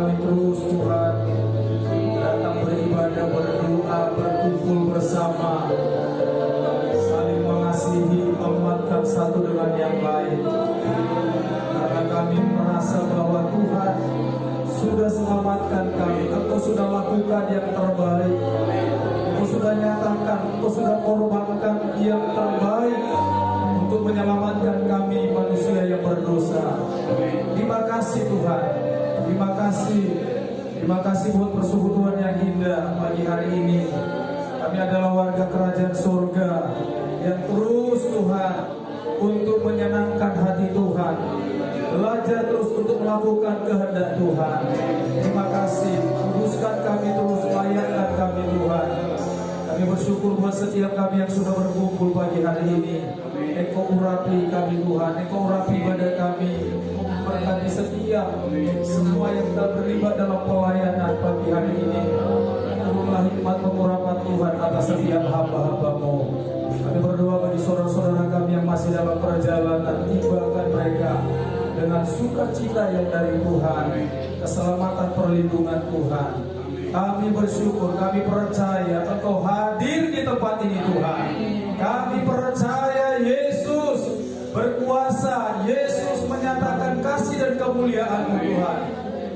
kami terus Tuhan datang beribadah, berdoa, berkumpul bersama, saling mengasihi, menguatkan satu dengan yang lain. Karena kami merasa bahwa Tuhan sudah selamatkan kami, Engkau sudah lakukan yang terbaik, Engkau sudah nyatakan, Engkau sudah korbankan yang terbaik untuk menyelamatkan kami manusia yang berdosa. Terima kasih Tuhan, terima kasih buat persekutuan yang indah pagi hari ini. Kami adalah warga kerajaan surga yang terus Tuhan untuk menyenangkan hati Tuhan, belajar terus untuk melakukan kehendak Tuhan. Terima kasih, kuduskan kami terus, layakkan kami Tuhan. Kami bersyukur buat setiap kami yang sudah berkumpul pagi hari ini. Engkau urapi kami Tuhan, Engkau urapi ibadah kami, memberkati setiap semua yang telah terlibat dalam pelayanan pagi hari ini. Turunlah hikmat pengurapan Tuhan atas setiap hamba-hamba-Mu. Kami berdoa bagi saudara-saudara kami yang masih dalam perjalanan, tibakan mereka dengan sukacita yang dari Tuhan, keselamatan perlindungan Tuhan. Kami bersyukur, kami percaya Engkau hadir di tempat ini Tuhan. Kami percaya Yesus berkuasa, Yesus menyatakan kasih dan kemuliaan-Mu Tuhan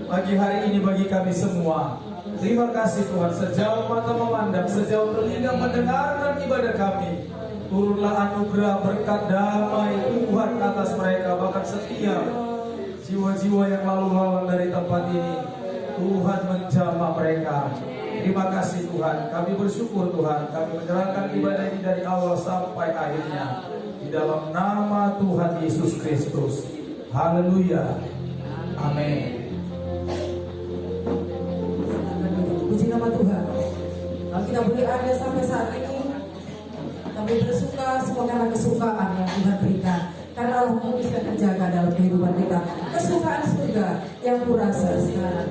bagi hari ini, bagi kami semua. Terima kasih Tuhan, sejauh mata memandang, sejauh telinga mendengarkan ibadah kami. Turunlah anugerah berkat damai Tuhan atas mereka, bahkan setiap jiwa-jiwa yang lalu lalang dari tempat ini. Tuhan menjamah mereka. Terima kasih Tuhan, kami bersyukur Tuhan, kami menyerahkan ibadah ini dari awal sampai akhirnya di dalam nama Tuhan Yesus Kristus. Haleluya, amin. Puji nama Tuhan. Kalau kita boleh ada sampai saat ini, kami bersuka semua karena kesukaan yang Tuhan berikan. Karena Allah bisa terjaga dalam kehidupan kita. Kesukaan surga yang kurasa sekarang.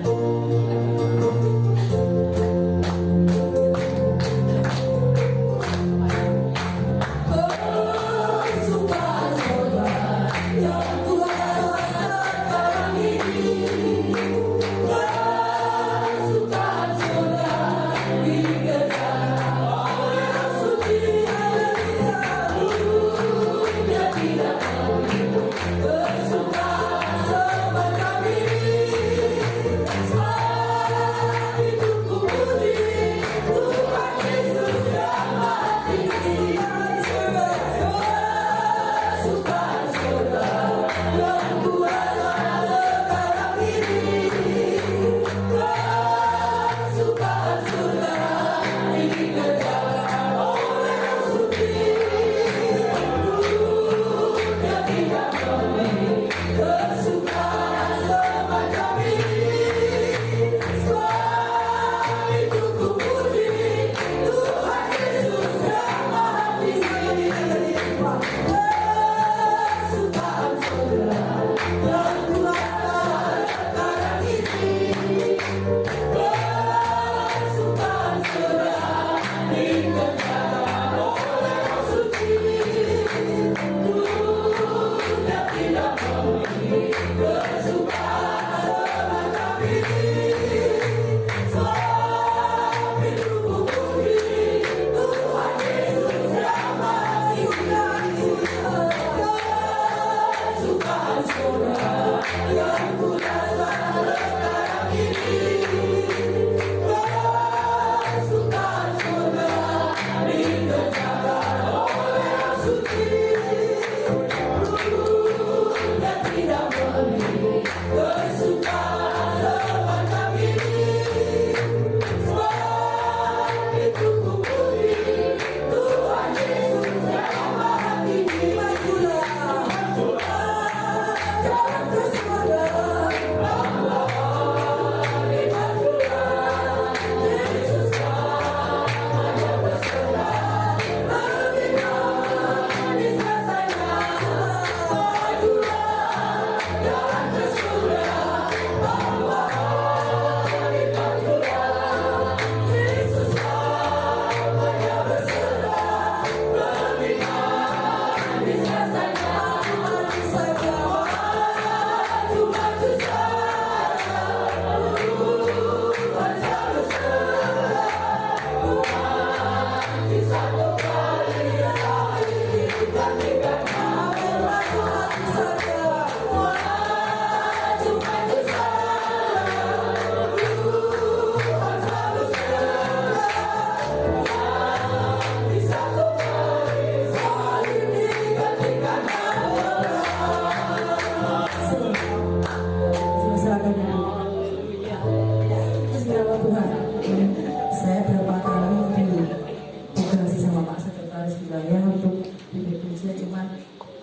manusia, cuman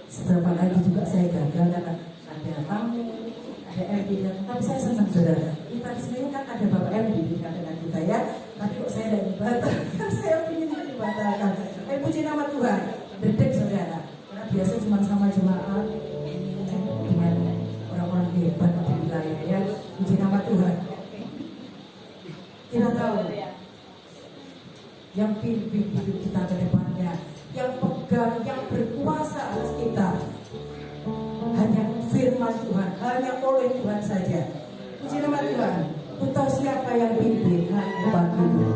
seberapa lagi juga saya gagal karena ada tamu, ada MD, tapi saya senang saudara. Kita di sini kan ada Bapak MD dengan kita ya, tapi kok saya tidak dibatalkan, saya ingin dibatalkan. Puji nama Tuhan, dedek saudara. Karena biasa cuma sama jemaat dengan orang-orang hebat di wilayah ya. Puji nama Tuhan. Kita tahu yang pimpin hidup kita ke depannya, yang pegang, yang berkuasa atas kita, hanya firman Tuhan, hanya oleh Tuhan saja. Puji nama Tuhan. Tahu siapa yang pimpin Tuhan itu.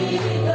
We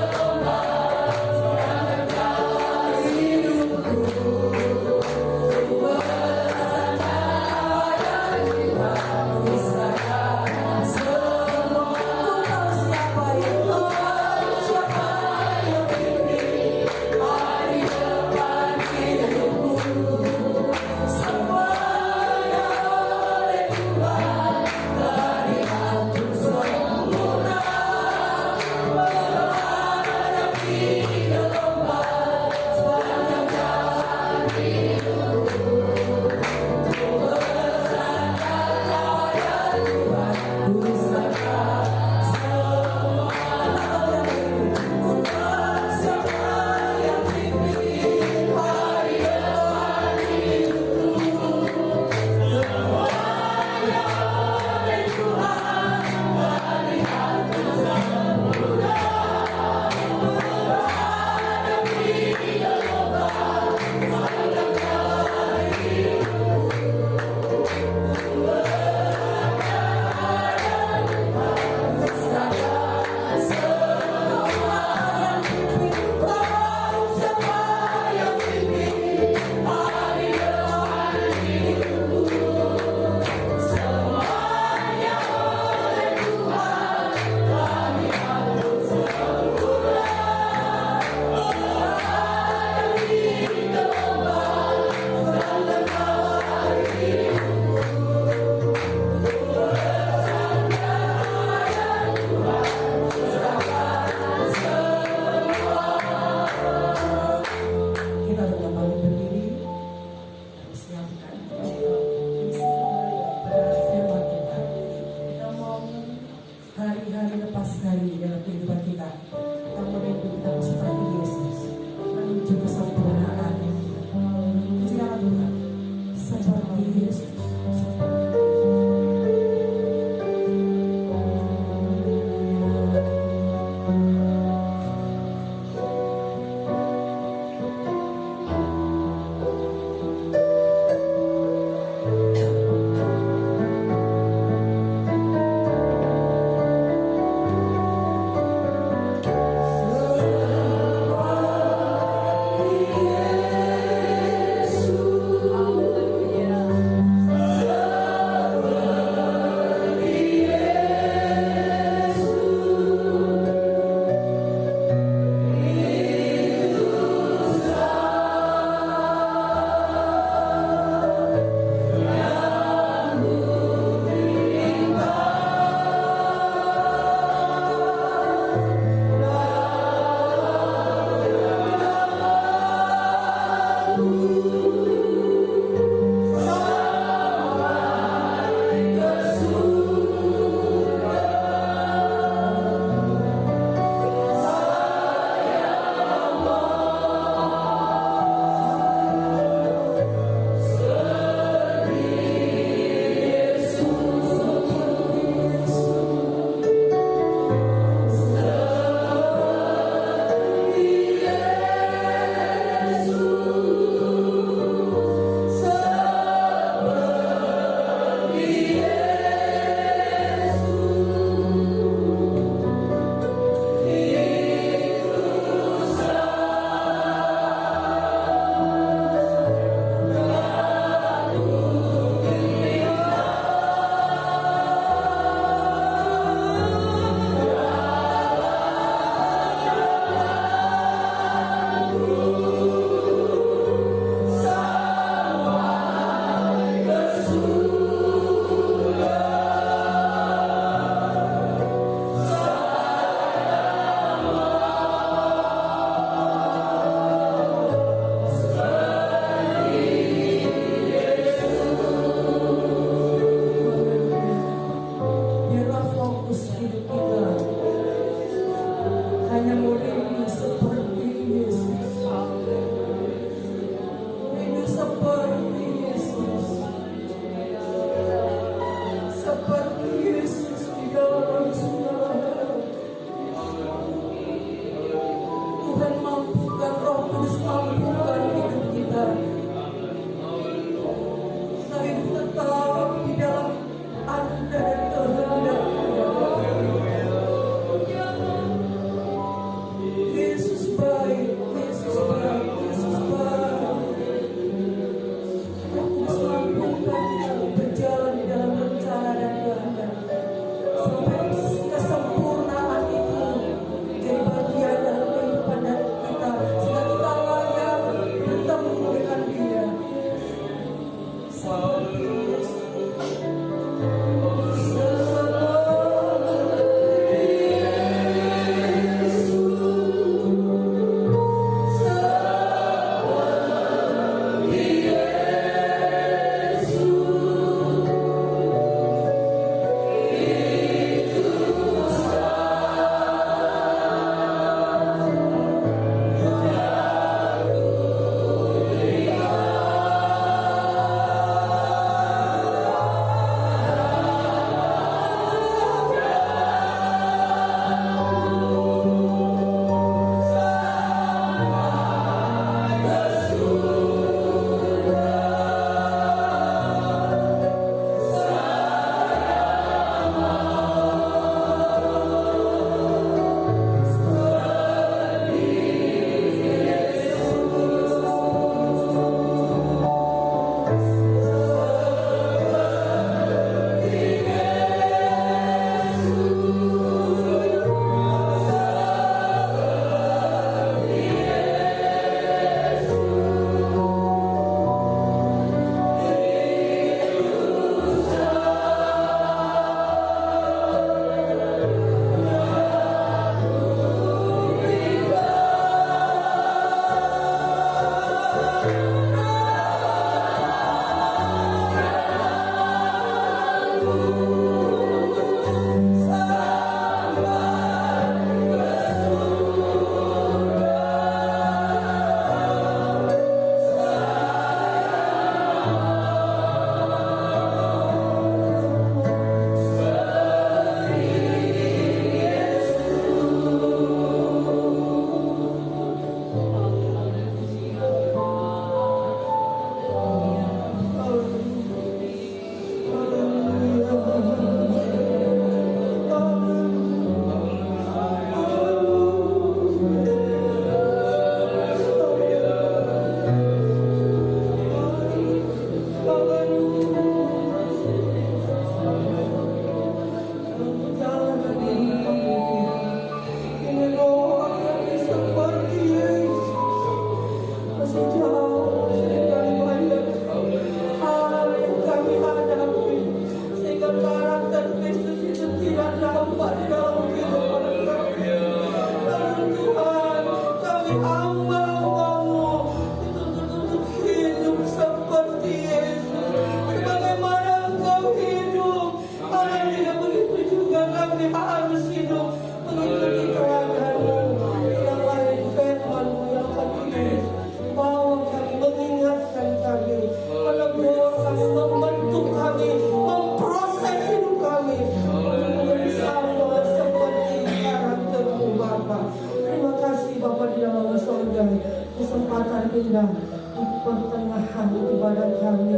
kesempatan indah di pertengahan ibadah kami.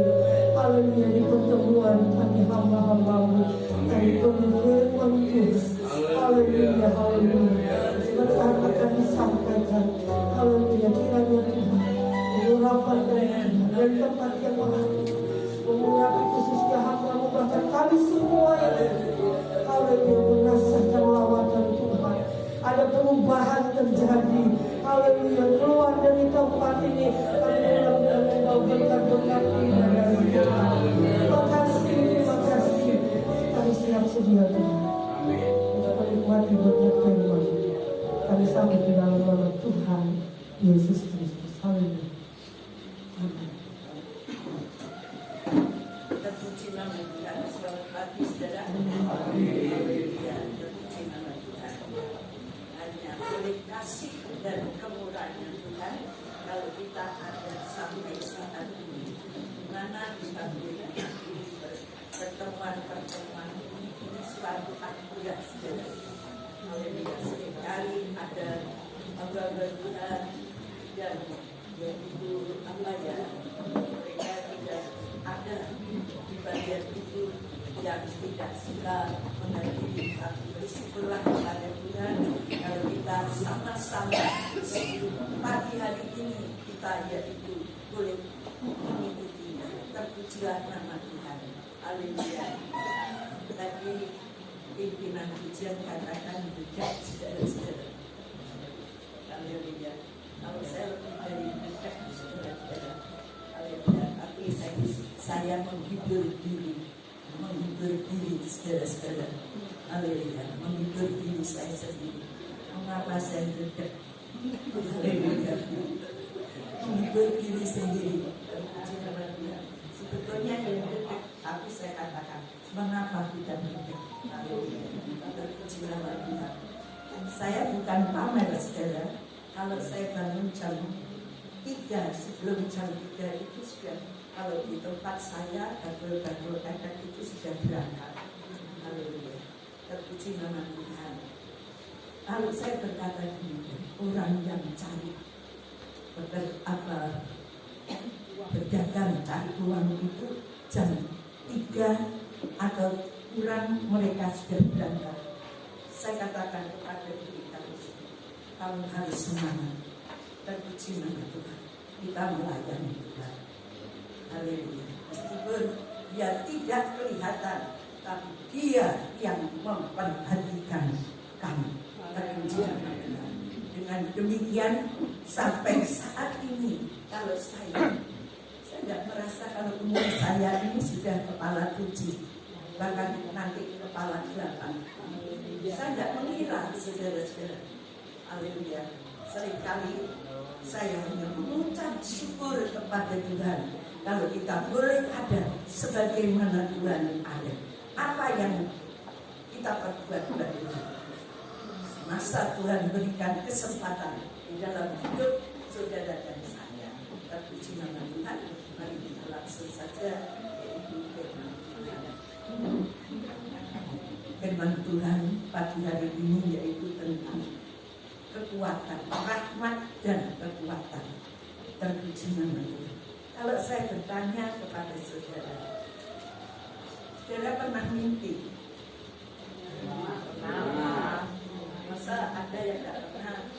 Haleluya, di pertemuan kami hamba-hambamu kami penuh firman Tuhan. Haleluya, haleluya. Sebentar akan disampaikan. Haleluya, kiranya Tuhan mengurapan dari tempat yang mahal, mengurapi khususnya hamba-Mu, bahkan kami semua yang haleluya merasakan lawatan Tuhan. Ada perubahan terjadi. Haleluya, keluar dari tempat ini kami membawa berkat-berkat indah dari Tuhan. Terima kasih. Kami siap sedia Tuhan untuk menikmati berkat firman. Kami sambut di dalam nama Tuhan Yesus Kristus. Haleluya. Amin. Terpuji nama Tuhan. Selamat pagi saudara. Haleluya. Terpuji nama Tuhan. Hanya oleh kasih dan kemurahan Tuhan kalau kita ada sampai saat ini, mana kita boleh pertemuan ini suatu anugerah saudara. Haleluya. Seringkali ada hamba Tuhan dan ibu mereka tidak ada di bagian itu yang tidak suka menghadiri, tapi bersyukurlah kepada Tuhan kalau kita sama-sama pagi hari ini kita yaitu boleh mengikuti. Terpujilah nama Tuhan. Haleluya. Tadi pimpinan pujian katakan dekat saudara-saudara. Haleluya. Kalau saya lebih dari dekat saudara-saudara. Haleluya. Tapi saya saya menghibur diri, saudara-saudara. Haleluya, menghibur diri saya sendiri. Mengapa saya dekat? Haleluya, menghibur diri sendiri. Sebetulnya yang dekat, tapi saya katakan, mengapa kita dekat? Haleluya, terpuji nama Tuhan. Saya bukan pamer, saudara. Kalau saya bangun jam 3, sebelum jam 3 itu sudah, kalau di tempat saya bagul-bagul adat itu sudah berangkat. Haleluya, terpuji nama Tuhan. Lalu saya berkata demikian, orang yang cari berdagang, cari uang itu jam 3 atau kurang mereka sudah berangkat. Saya katakan kepada diri kami, kamu harus semangat. Terpuji nama Tuhan, kita melayani Tuhan. Haleluya. Meskipun dia tidak kelihatan, tapi dia yang memperhatikan kami. Terpuji nama Tuhan. Dengan demikian sampai saat ini, kalau saya tidak merasa kalau umur saya ini sudah kepala 7, bahkan nanti kepala 8. Saya tidak mengira, saudara-saudara. Haleluya. Seringkali saya hanya mengucap syukur kepada Tuhan kalau kita boleh ada sebagaimana Tuhan ada. Apa yang kita perbuat buat Tuhan? Masa Tuhan berikan kesempatan di dalam hidup saudara dan saya. Terpuji nama Tuhan. Mari kita langsung saja yaitu firman Tuhan. Firman Tuhan pagi hari ini yaitu tentang kekuatan, rahmat dan kekuatan. Terpuji nama Tuhan. Kalau saya bertanya kepada saudara, saudara pernah mimpi? Pernah. Masa ada yang tidak pernah?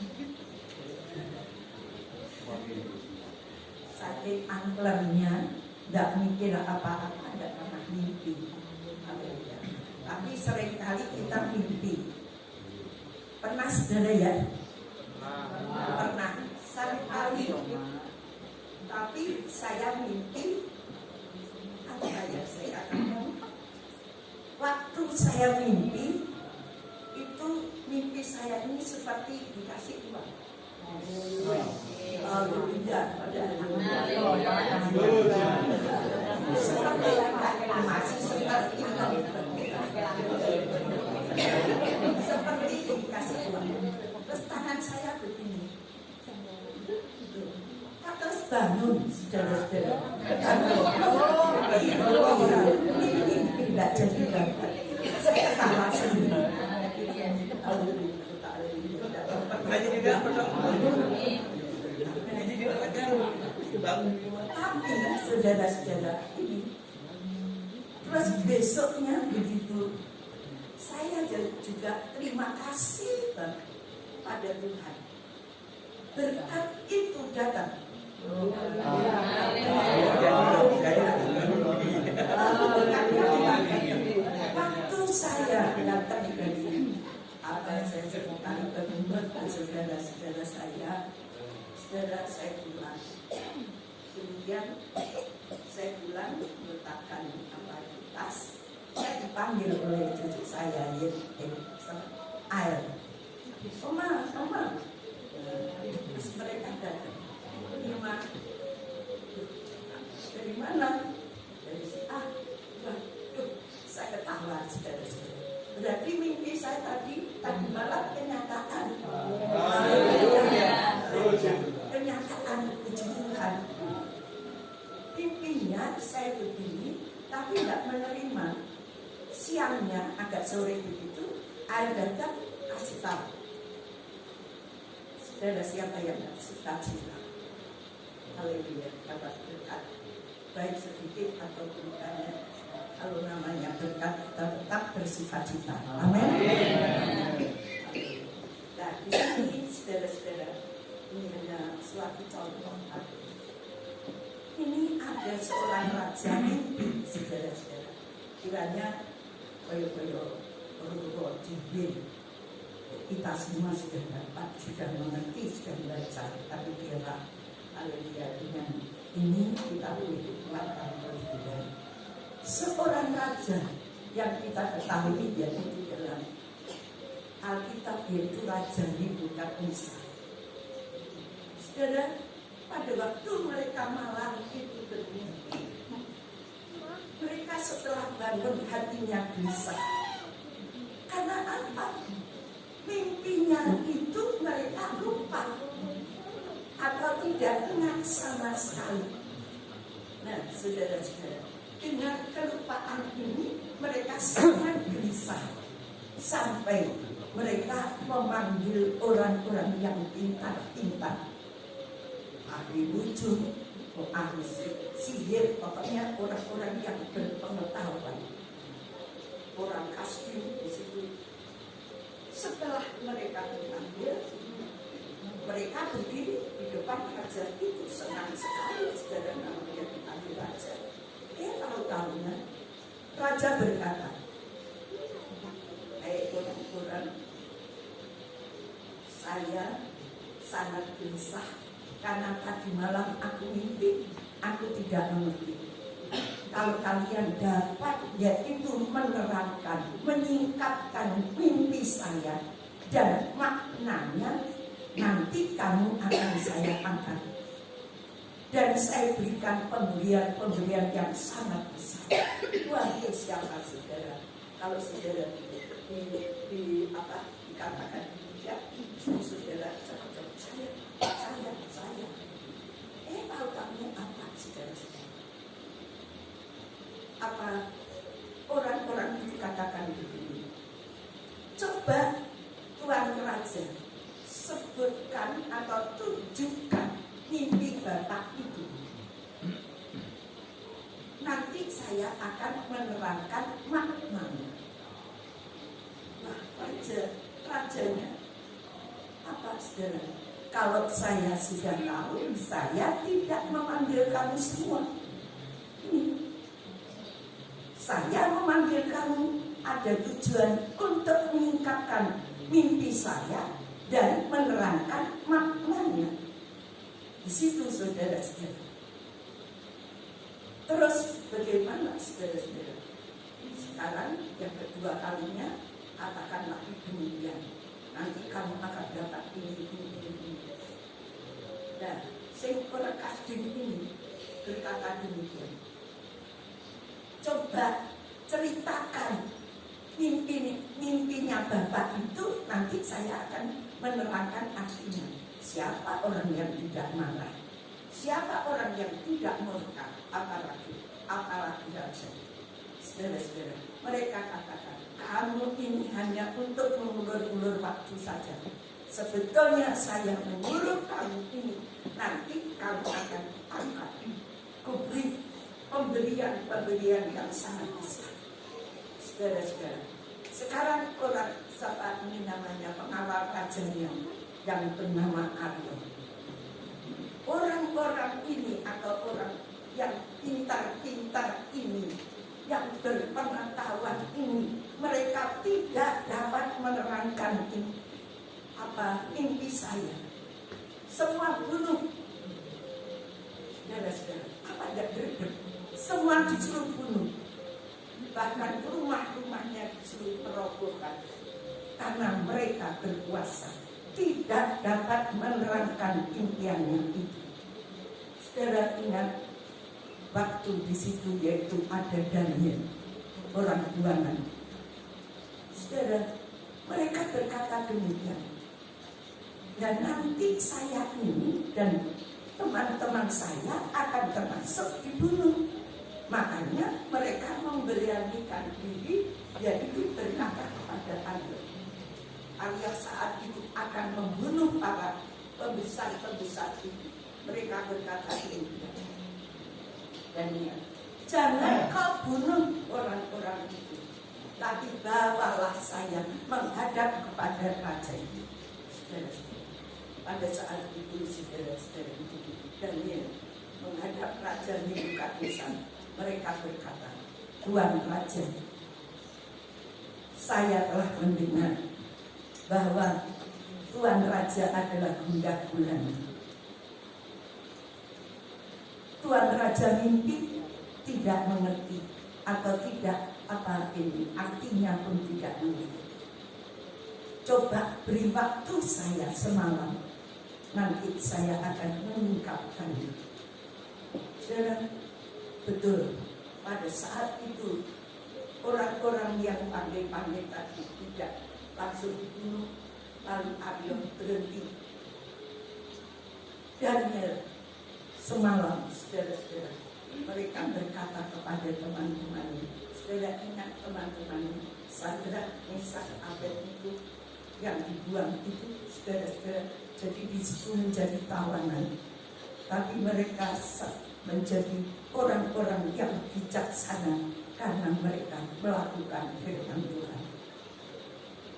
Saking angklemnya, tidak mikir apa-apa, tidak pernah mimpi. Tapi seringkali kita mimpi. Pernah saudara ya? Pernah. Sekali. Tapi saya mimpi, apa yang saya katakan? Waktu saya mimpi, itu mimpi saya ini seperti dikasih uang. Tidak, seperti masih seperti dikasih uang. Terus tangan saya begini. Terus bangun, saudara-saudara. Tidak jadi bangun. Saya tawa sendiri. Tapi saudara-saudara ini, terus besoknya begitu, saya juga terima kasih banget pada Tuhan. Berkat itu datang. Waktu saya datang dari apa yang saya sebutkan ke saudara-saudara saya pulang. Kemudian saya pulang meletakkan apa di tas. Saya dipanggil oleh cucu saya, air. Oma. Terus mereka datang. Ima, dari mana? Dari waduh, saya ketawa saudara-saudara. Berarti mimpi saya tadi malam kenyataan. Kenyataan puji Tuhan. Mimpinya saya begini, tapi tidak menerima. Siangnya agak sore begitu, air datang kasih tahu. Saudara siapa yang suka cita? Haleluya, dapat berkat, baik sedikit ataupun banyak. Kalau namanya berkat, kita tetap bersukacita. Amin. Nah, di sini saudara-saudara, ini hanya suatu contoh. Ini ada seorang raja mimpi, saudara-saudara. Kiranya koyo-koyo roh dibin. Kita semua sudah dapat, sudah mengerti, sudah belajar. Tapi biarlah, haleluya, dengan ini kita boleh kuat oleh Tuhan. seorang raja yang kita ketahui ya di dalam Alkitab, yaitu Raja Nebukadnezar. Saudara, pada waktu mereka malam itu bermimpi, mereka setelah bangun hatinya gelisah. Karena apa? Mimpinya itu mereka lupa atau tidak ingat sama sekali. Nah, saudara-saudara, dengan kelupaan ini mereka sangat gelisah sampai mereka memanggil orang-orang yang pintar-pintar, ahli wujud, ahli sihir, pokoknya orang-orang yang berpengetahuan, orang kastri di situ. Setelah mereka dipanggil, mereka berdiri di depan raja itu, senang sekali saudara namanya dipanggil raja. Tahu-tahunya raja berkata, "Hei orang-orang, saya sangat gelisah karena tadi malam aku mimpi, aku tidak mengerti. Kalau kalian dapat yaitu menerangkan, menyingkapkan mimpi saya dan maknanya, nanti kamu akan saya angkat. Dan saya berikan pemberian yang sangat besar." Wah, itu siapa saudara? Kalau saudara dikatakan ya, saudara cakap saya. Tahu kamu apa saudara-saudara? Apa orang-orang itu katakan begini? Coba Tuan Raja sebutkan atau tunjukkan mimpi Bapak itu. Nanti saya akan menerangkan maknanya. Nah, rajanya apa saudara? Kalau saya sudah tahu, saya tidak memanggil kamu semua. Ini saya memanggil kamu ada tujuan untuk menyingkapkan mimpi saya dan menerangkan maknanya. Di situ saudara-saudara. Terus bagaimana saudara-saudara? Sekarang yang kedua kalinya katakan lagi demikian. Nanti kamu akan dapat ini. Dan sing ora kadung ini berkata demikian. Coba ceritakan mimpinya Bapak itu, nanti saya akan menerangkan artinya. Siapa orang yang tidak marah? Siapa orang yang tidak murka? Apalagi raja. Saudara-saudara, mereka katakan, kamu ini hanya untuk mengulur-ulur waktu saja. Sebetulnya saya menyuruh kamu ini, nanti kamu akan angkat. Kuberi pemberian yang sangat besar. Saudara-saudara, sekarang orang siapa ini namanya pengawal rajanya yang bernama Aryo. Orang-orang ini atau orang yang pintar-pintar ini, yang berpengetahuan ini, mereka tidak dapat menerangkan mimpi saya. Semua bunuh. Saudara-saudara, apa tidak berdek? Semua disuruh bunuh. Bahkan rumah-rumahnya disuruh merobohkan. Karena mereka berkuasa, tidak dapat menerangkan impiannya itu. Saudara ingat waktu di situ yaitu ada Daniel, orang buangan. Saudara, mereka berkata demikian. Dan nanti saya ini dan teman-teman saya akan termasuk dibunuh. Makanya mereka memberanikan diri, yaitu berkata kepada Aryo. Aryo saat itu akan membunuh para pembesar-pembesar itu. Mereka berkata demikian. Daniel, jangan kau bunuh orang-orang itu, tapi bawalah saya menghadap kepada raja itu. Pada saat itu saudara-saudara itu Daniel menghadap Raja Nebukadnezar. Mereka berkata, Tuan Raja, saya telah mendengar bahwa Tuan Raja adalah gundah gulana. Tuan Raja mimpi tidak mengerti, atau tidak, apa ini artinya pun tidak mengerti. Coba beri waktu saya semalam, nanti saya akan mengungkapkannya. Saudara, betul, pada saat itu orang-orang yang pandai-pandai tadi tidak langsung dibunuh, lalu Aryo berhenti. Daniel semalam, saudara-saudara, mereka berkata kepada teman-teman, saudara ingat teman-teman, Sadrak, Mesak, Abednego yang dibuang itu, saudara-saudara, jadi di situ menjadi tawanan. Tapi mereka menjadi orang-orang yang bijaksana karena mereka melakukan firman Tuhan.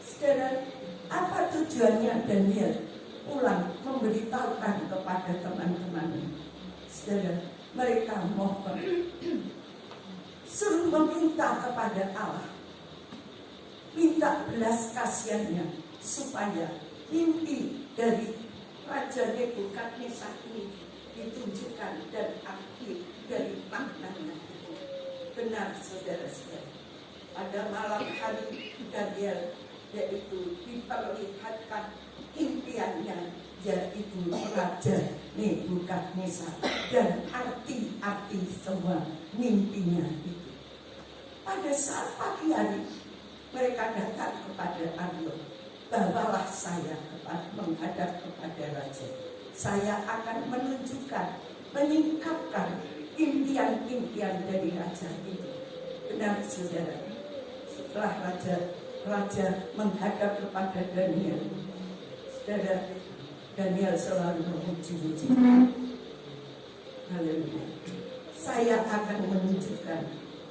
Saudara, apa tujuannya Daniel pulang memberitahukan kepada teman-teman? Saudara, mereka mohon suruh meminta kepada Allah, minta belas kasihannya supaya mimpi dari Raja Nebukadnezar ini ditunjukkan dan arti dari maknanya itu benar, saudara-saudara. Pada malam hari Daniel yaitu diperlihatkan impiannya, yaitu Raja Nebukadnezar dan arti-arti semua mimpinya itu. Pada saat pagi hari mereka datang kepada Aryo, bawalah saya menghadap kepada Raja. Saya akan menunjukkan, menyingkapkan impian-impian dari Raja itu. Benar, saudara. Setelah Raja menghadap kepada Daniel, saudara, Daniel selalu memuji-muji. Haleluya. Saya akan menunjukkan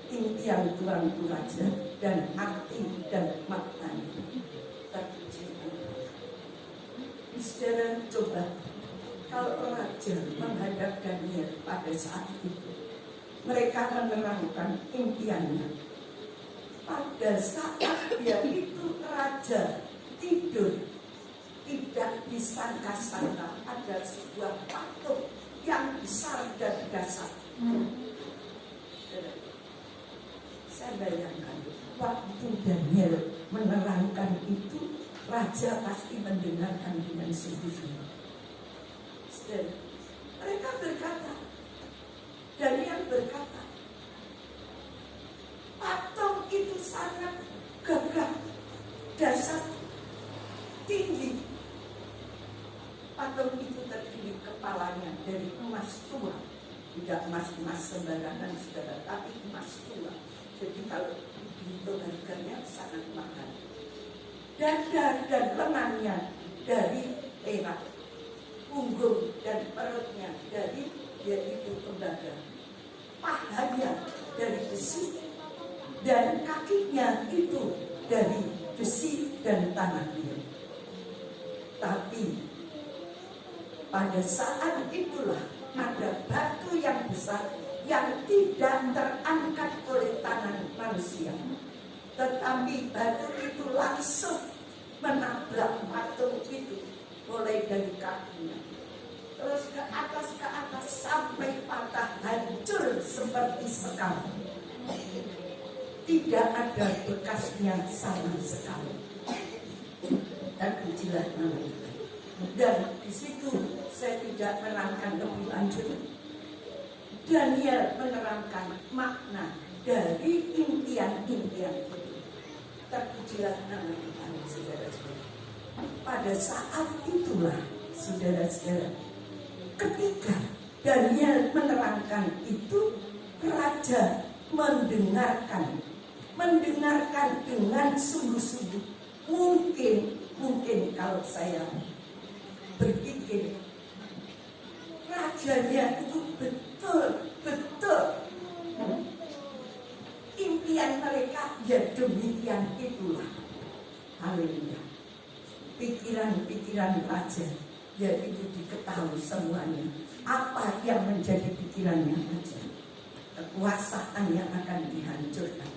impian Tuanku Raja dan arti dan maknanya. Terpuji Allah. Saudara, coba kalau Raja menghadap Daniel pada saat itu, mereka menerangkan impiannya. Pada saat dia itu Raja tidur, tidak disangka-sangka ada sebuah patung yang besar dan dahsyat. Saya bayangkan waktu Daniel menerangkan itu, Raja pasti mendengarkan dengan sungguh-sungguh. Mereka berkata, Daniel berkata, patung itu sangat gagah, dahsyat, tinggi. Patung itu terdiri kepalanya dari emas tua, tidak emas-emas sembarangan, saudara, tapi emas tua. Jadi kalau dihitung harganya sangat mahal. Dada dan lengannya dari perak, punggung dan perutnya dari yaitu tembaga, pahanya dari besi, dan kakinya itu dari besi dan tanah liat. Tapi pada saat itulah ada batu yang besar yang tidak terangkat oleh tangan manusia, tetapi batu itu langsung menabrak patung itu mulai dari kakinya terus ke atas sampai patah hancur seperti sekam. Tidak ada bekasnya sama sekali. Dan pujilah nama Tuhan. Dan di situ saya tidak menerangkan lebih lanjut. Daniel menerangkan makna dari impian-impian itu. Terpujilah nama Tuhan, saudara-saudara. Pada saat itulah, saudara-saudara, ketika Daniel menerangkan itu, Raja mendengarkan dengan sungguh-sungguh. Mungkin kalau saya berpikir, rajanya itu betul impian mereka ya demikian itulah. Haleluya. Pikiran-pikiran raja yaitu diketahui semuanya. Apa yang menjadi pikirannya raja, kekuasaan yang akan dihancurkan.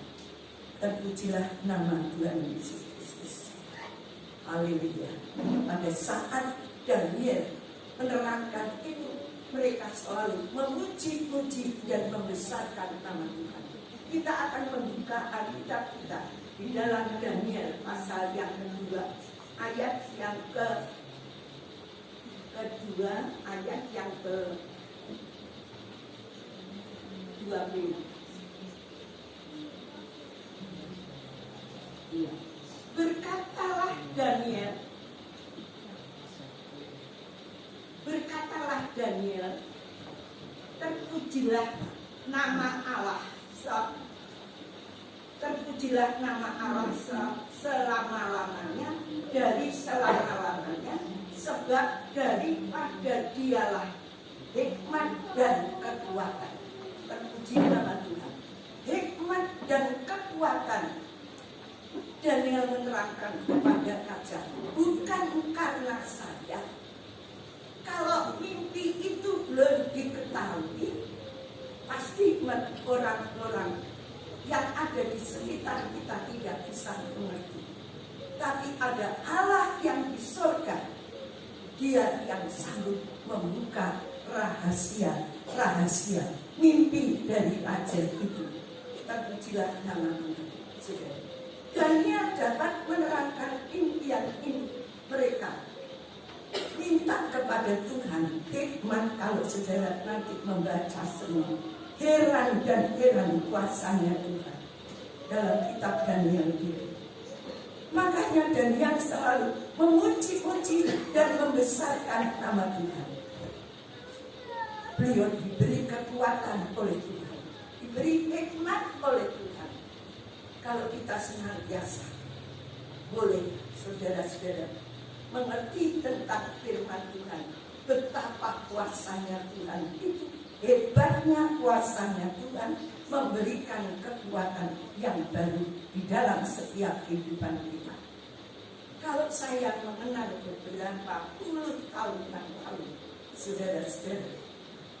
Terpujilah nama Tuhan Yesus Kristus. Haleluya. Pada saat Daniel menerangkan itu, mereka selalu memuji-muji dan membesarkan nama Tuhan. kita akan membuka Alkitab kita di dalam Daniel pasal yang kedua, ayat yang kedua, ayat yang ke-20. Iya. Berkatalah Daniel, terpujilah nama Allah selama-lamanya, dari selama-lamanya, sebab daripada Dialah hikmat dan kekuatan. Terpuji nama Tuhan. Hikmat dan kekuatan. Daniel menerangkan kepada raja, bukan karena saya. Kalau mimpi itu belum diketahui, pasti orang-orang yang ada di sekitar kita tidak bisa mengerti. Tapi ada Allah yang di surga, Dia yang sanggup membuka rahasia mimpi dari raja itu. Terpujilah nama Tuhan. Daniel dapat menerangkan impian mereka. Minta kepada Tuhan hikmat. Kalau saudara nanti membaca semua, heran kuasanya Tuhan dalam kitab Daniel itu. Makanya Daniel selalu memuji-muji dan membesarkan nama Tuhan. Beliau diberi kekuatan oleh Tuhan, diberi hikmat oleh Tuhan. Kalau kita senantiasa boleh saudara-saudara mengerti tentang firman Tuhan, betapa kuasanya Tuhan itu, hebatnya kuasanya Tuhan memberikan kekuatan yang baru di dalam setiap kehidupan kita. Kalau saya mengenal beberapa puluh tahun yang lalu, saudara-saudara,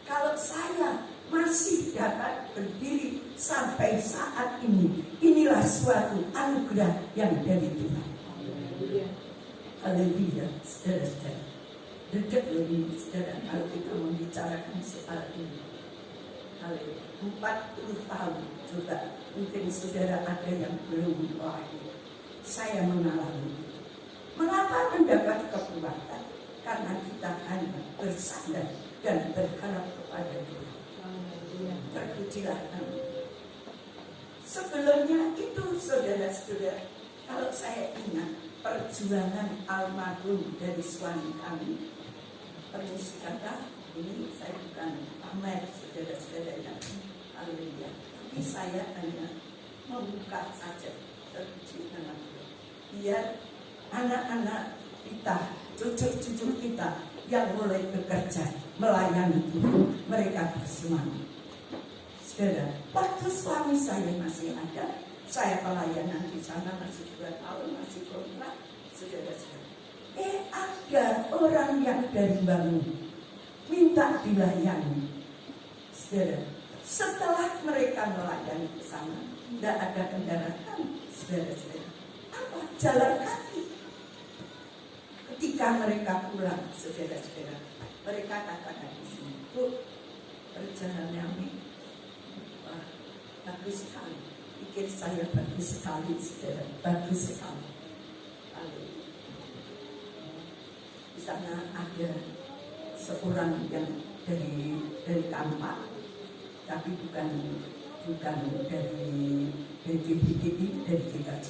kalau saya masih dapat berdiri sampai saat ini, inilah suatu anugerah yang dari Tuhan. Haleluya, saudara-saudara. Dekat lebih, saudara, kalau kita membicarakan soal ini. Haleluya. 40 tahun, coba mungkin saudara ada yang belum lahir. Saya mengalami. Mengapa mendapat kekuatan? Karena kita hanya bersandar dan berharap kepada Tuhan. Terpujilah nama. Sebelumnya itu, saudara-saudara, kalau saya ingat perjuangan almarhum dari suami kami, permisi kata, ini saya bukan pamer saudara-saudara yang haleluya, tapi saya hanya membuka saja. Terpuji nama Tuhan. Biar anak-anak kita, cucu-cucu kita yang mulai bekerja melayani Tuhan, mereka bersemangat. Saudara, waktu suami saya masih ada, saya pelayanan di sana masih 2 tahun, masih kontrak, saudara-saudara. Ada orang yang dari bangun minta dilayani, saudara. Setelah mereka melayani ke sana, tidak ada kendaraan, saudara-saudara. Apa? Jalan kaki. Ketika mereka pulang, saudara-saudara, mereka katakan di sini, Bu, perjalanannya bagus sekali. Pikir saya bagus sekali, saudara, bagus sekali. Lalu di sana ada seorang yang dari Kampak, tapi bukan dari GBDI, dari GKJ.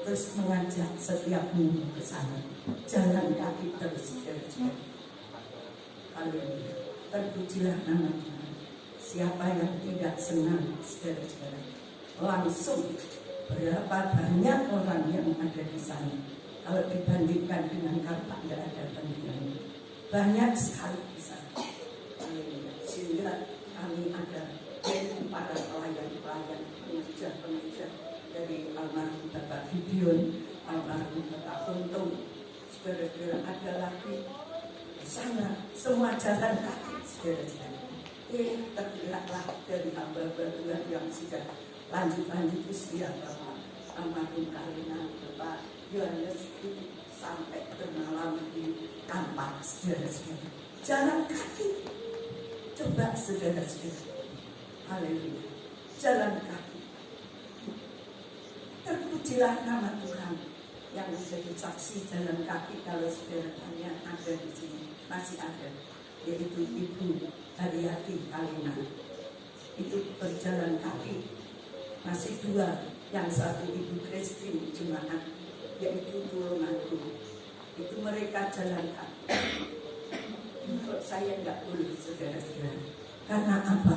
Terus mengajak setiap minggu ke sana, jalan kaki terus, saudara. Haleluya. Terpujilah nama Tuhan. Siapa yang tidak senang, saudara-saudara? Langsung berapa banyak orang yang ada di sana. Kalau dibandingkan dengan Kampak, tidak ada bandingannya. Banyak sekali di sana. Sehingga kami ada para pelayan-pelayan, pengajar-pengajar dari almarhum Bapak Gideon, almarhum Bapak Untung, saudara-saudara, ada lagi di sana, semua jalan kaki, saudara-saudara. Tergeraklah dari hamba-hamba Tuhan yang sudah lanjut usia, Bapak almarhum Karina, Bapak Yohanes itu sampai bermalam di Kampak, saudara-saudara. Jalan kaki, coba saudara-saudara. Haleluya. Jalan kaki. Terpujilah nama Tuhan yang menjadi saksi jalan kaki kalau saudaranya ada di sini, masih ada, yaitu Ibu Haryati Kalina. Itu berjalan kaki. Masih dua, yang satu Ibu Christine Jemaat, yaitu Tulungagung. Itu mereka jalan kaki. Menurut saya nggak boleh, saudara-saudara. Karena apa?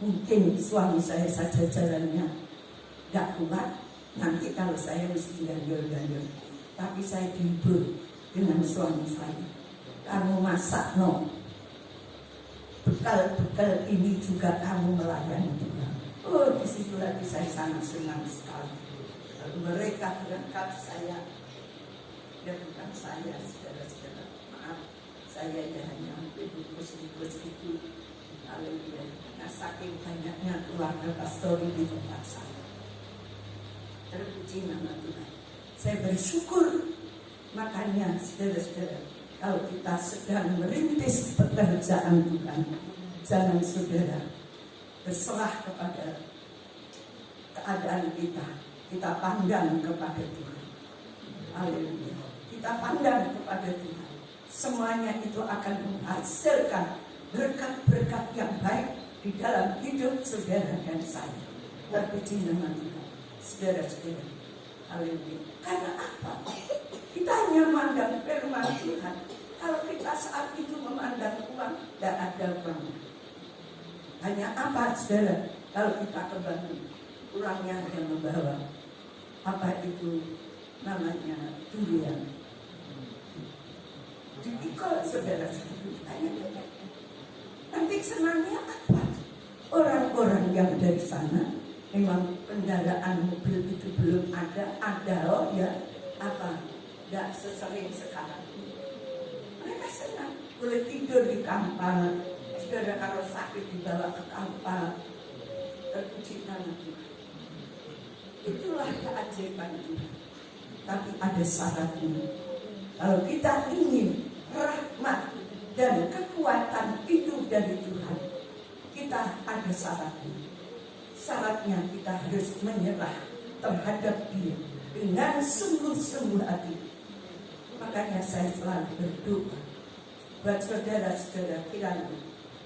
Mungkin suami saya saja jalannya nggak kuat. Nanti kalau saya mesti gandul-gandul. Tapi saya dihibur dengan suami saya. Kamu masak no. Bekal-bekal ini juga kamu melayani Tuhan. Oh, di situ lagi saya sangat senang sekali. Lalu mereka berangkat, saya, ya bukan saya, saudara-saudara. Maaf, saya ya hanya bungkus-bungkus itu. Haleluya. Karena saking banyaknya keluarga pastori di tempat saya. Terpuji nama Tuhan. Saya bersyukur. Makanya saudara-saudara, kalau kita sedang merintis pekerjaan Tuhan, jangan saudara berserah kepada keadaan kita. Kita pandang kepada Tuhan. Haleluya. Kita pandang kepada Tuhan. Semuanya itu akan menghasilkan berkat-berkat yang baik di dalam hidup saudara dan saya. Terpuji nama Tuhan. Saudara-saudara, haleluya. Karena apa? Kita hanya memandang firman Tuhan. Kalau kita saat itu memandang uang, tidak ada uang. Hanya apa, saudara? Kalau kita kebangun, kurangnya hanya membawa apa itu namanya durian. Dipikul, saudara-saudara. Nanti senangnya apa? Orang-orang yang dari sana memang kendaraan mobil itu belum ada loh ya, apa, tidak sesering sekarang. Mereka senang, boleh tidur di kapal, saudara kalau sakit dibawa ke kapal. Terpuji nama Tuhan. Itulah keajaiban Tuhan. Tapi ada syaratnya. Kalau kita ingin rahmat dan kekuatan itu dari Tuhan, kita ada syaratnya. Syaratnya kita harus menyerah terhadap Dia dengan sungguh-sungguh hati. Makanya saya selalu berdoa buat saudara-saudara kiranya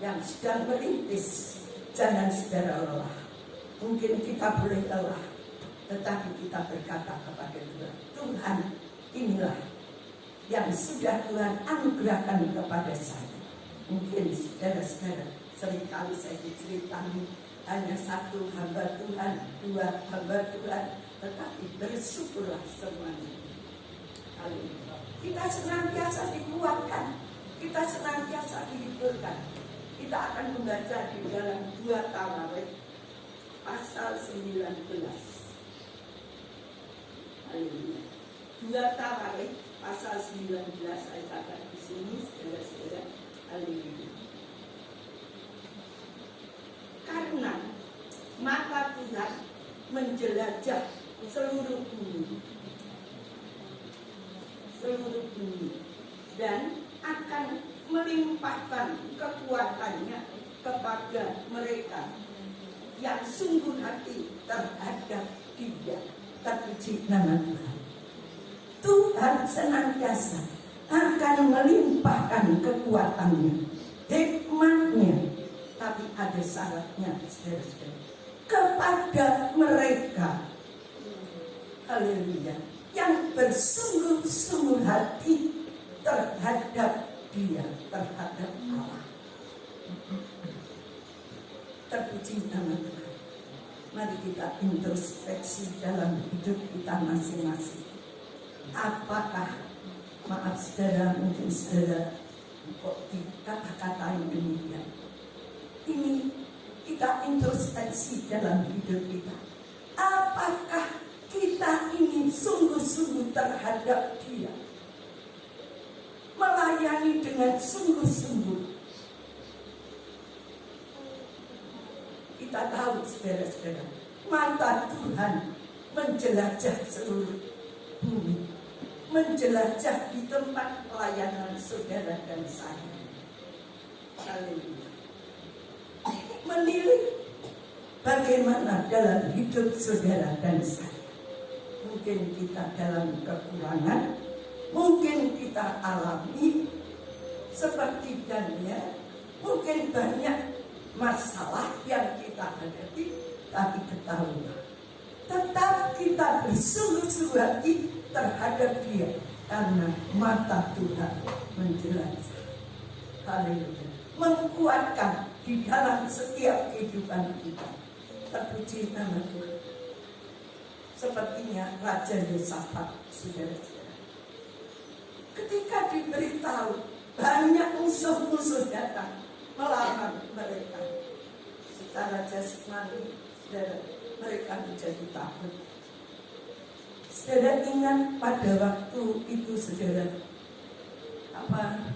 yang sedang merintis, jangan saudara lelah. Mungkin kita boleh lelah, tetapi kita berkata kepada Tuhan, Tuhan inilah yang sudah Tuhan anugerahkan kepada saya. Mungkin saudara-saudara seringkali saya diceritani hanya satu hamba Tuhan, dua hamba Tuhan, tetapi bersyukurlah semuanya. Haleluya. Kita senantiasa dikuatkan, kita senantiasa dihiburkan. Kita akan membaca di dalam 2 Tawarik pasal 19. Haleluya. 2 Tawarik pasal 19 saya katakan di sini, saudara-saudara. Haleluya. Karena mata Tuhan menjelajah seluruh bumi dan akan melimpahkan kekuatannya kepada mereka yang sungguh hati terhadap Dia. Terpuji nama Tuhan. Tuhan senantiasa akan melimpahkan kekuatannya, hikmatnya. Tapi ada syaratnya, saudara-saudara, kepada mereka, haleluya, yang bersungguh-sungguh hati terhadap Dia, terhadap Allah. Terpuji nama Tuhan. Mari kita introspeksi dalam hidup kita masing-masing. Apakah, maaf saudara, mungkin saudara kok dikata-katain demikian. Ini kita introspeksi dalam hidup kita. Apakah kita ini sungguh-sungguh terhadap Dia, melayani dengan sungguh-sungguh? Kita tahu saudara-saudara, mata Tuhan menjelajah seluruh bumi, menjelajah di tempat pelayanan saudara dan saya. Haleluya. Menilik bagaimana dalam hidup saudara dan saya. mungkin kita dalam kekurangan, mungkin kita alami seperti Daniel, mungkin banyak masalah yang kita hadapi, tapi ketahuilah, tetap kita bersungguh-sungguh hati terhadap Dia, karena mata Tuhan menjelajah. Haleluya. Menguatkan di dalam setiap kehidupan kita. Terpuji nama Tuhan. Sepertinya Raja Yosafat, saudara-saudara. Ketika diberitahu banyak musuh-musuh datang melawan mereka, secara jasmani, saudara, mereka menjadi takut. Saudara ingat pada waktu itu, saudara, apa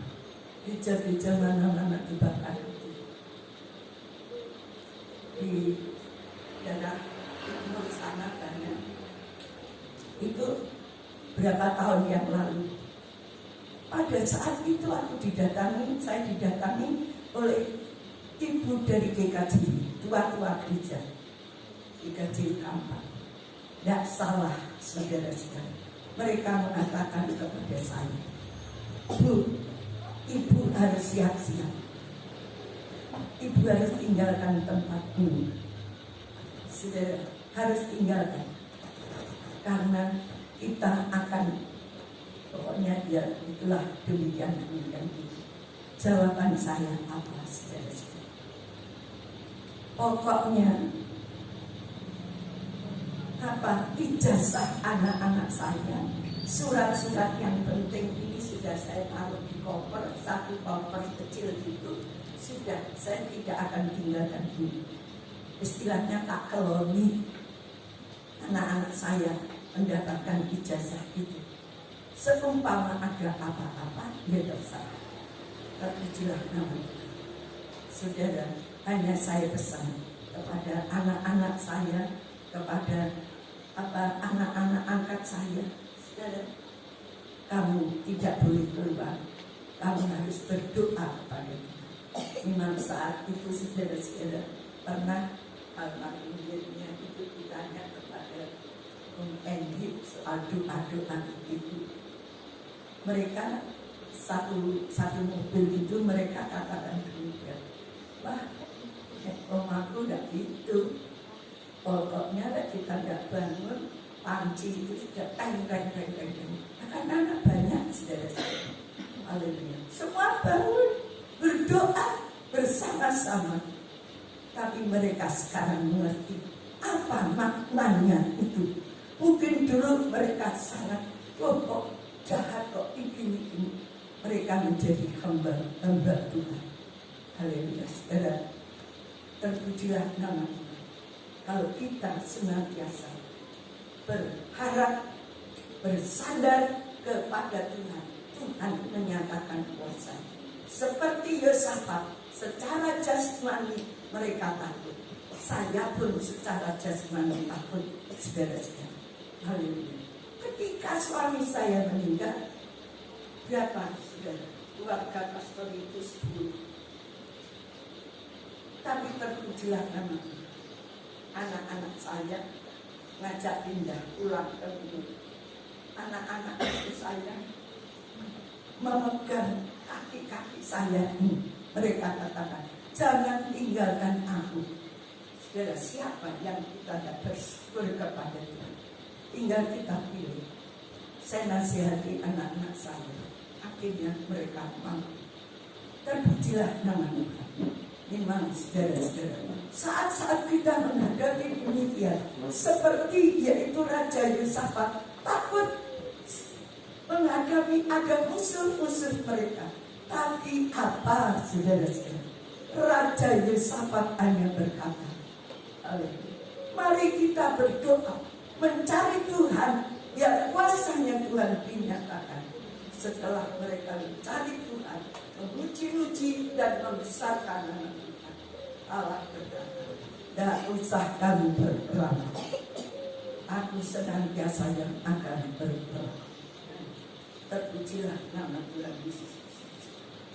gereja-gereja mana-mana dibakar itu di daerah timur sana banyak. Itu berapa tahun yang lalu. Pada saat itu saya didatangi oleh ibu dari GKJ, tua-tua gereja GKJ Kampar. Tidak salah, saudara-saudara. Mereka mengatakan kepada saya, Bu, Ibu harus siap-siap. Ibu harus tinggalkan tempat ini. Saudara, harus tinggalkan. Karena kita akan, pokoknya ya itulah demikian. Jawaban saya apa, saudara-saudara? Pokoknya ijazah anak-anak saya, surat-surat yang penting ini sudah saya taruh di koper, satu koper kecil gitu. Sudah, saya tidak akan tinggalkan ini. Istilahnya tak keloni anak-anak saya mendapatkan ijazah itu. Seumpama ada apa-apa, ya terserah. Terpujilah nama Tuhan. Saudara, hanya saya pesan kepada anak-anak saya, kepada anak-anak angkat saya, saudara, kamu tidak boleh keluar, kamu harus berdoa kepada Tuhan. Memang saat itu, saudara-saudara, pernah almarhumnya itu ditanya kepada Endi soal doa-doa itu. Mereka satu mobil itu mereka katakan demikian, wah, aku tidak gitu. Pokoknya kita tidak bangun, panci itu sudah teng. Anak-anak banyak, saudara-saudara. Haleluya. Semua bangun, berdoa bersama-sama. Tapi mereka sekarang mengerti apa maknanya itu. Mungkin dulu mereka sangat, kok jahat kok ini. Mereka menjadi hamba Tuhan. Haleluya, saudara. Terpujilah nama Tuhan. Kalau kita senantiasa berharap, bersandar kepada Tuhan, Tuhan menyatakan kuasa. Seperti Yosafat, secara jasmani mereka takut. Saya pun secara jasmani takut, saudara-saudara. Haleluya. Ketika suami saya meninggal, berapa, saudara? Keluarga pastor itu 10. Tapi terpujilah nama Tuhan. Anak-anak saya ngajak pindah pulang ke rumah. Anak-anak itu saya memegang kaki-kaki saya. Mereka katakan, jangan tinggalkan aku. Saudara, siapa yang kita tidak bersyukur kepada Tuhan? Tinggal kita pilih. Saya nasihati anak-anak saya. Akhirnya mereka mau. Terpujilah nama Tuhan. Memang, saudara-saudara, saat-saat kita menghadapi demikian, seperti yaitu Raja Yosafat takut menghadapi ada musuh-musuh mereka. Tapi apa, saudara-saudara? Raja Yosafat hanya berkata, mari kita berdoa, mencari Tuhan, biar kuasanya Tuhan dinyatakan. Setelah mereka mencari Tuhan, memuji-muji dan membesarkan nama Tuhan, Allah berkata, tidak usah kamu berperang, aku senantiasa yang akan berperang. Terpujilah nama Tuhan Yesus.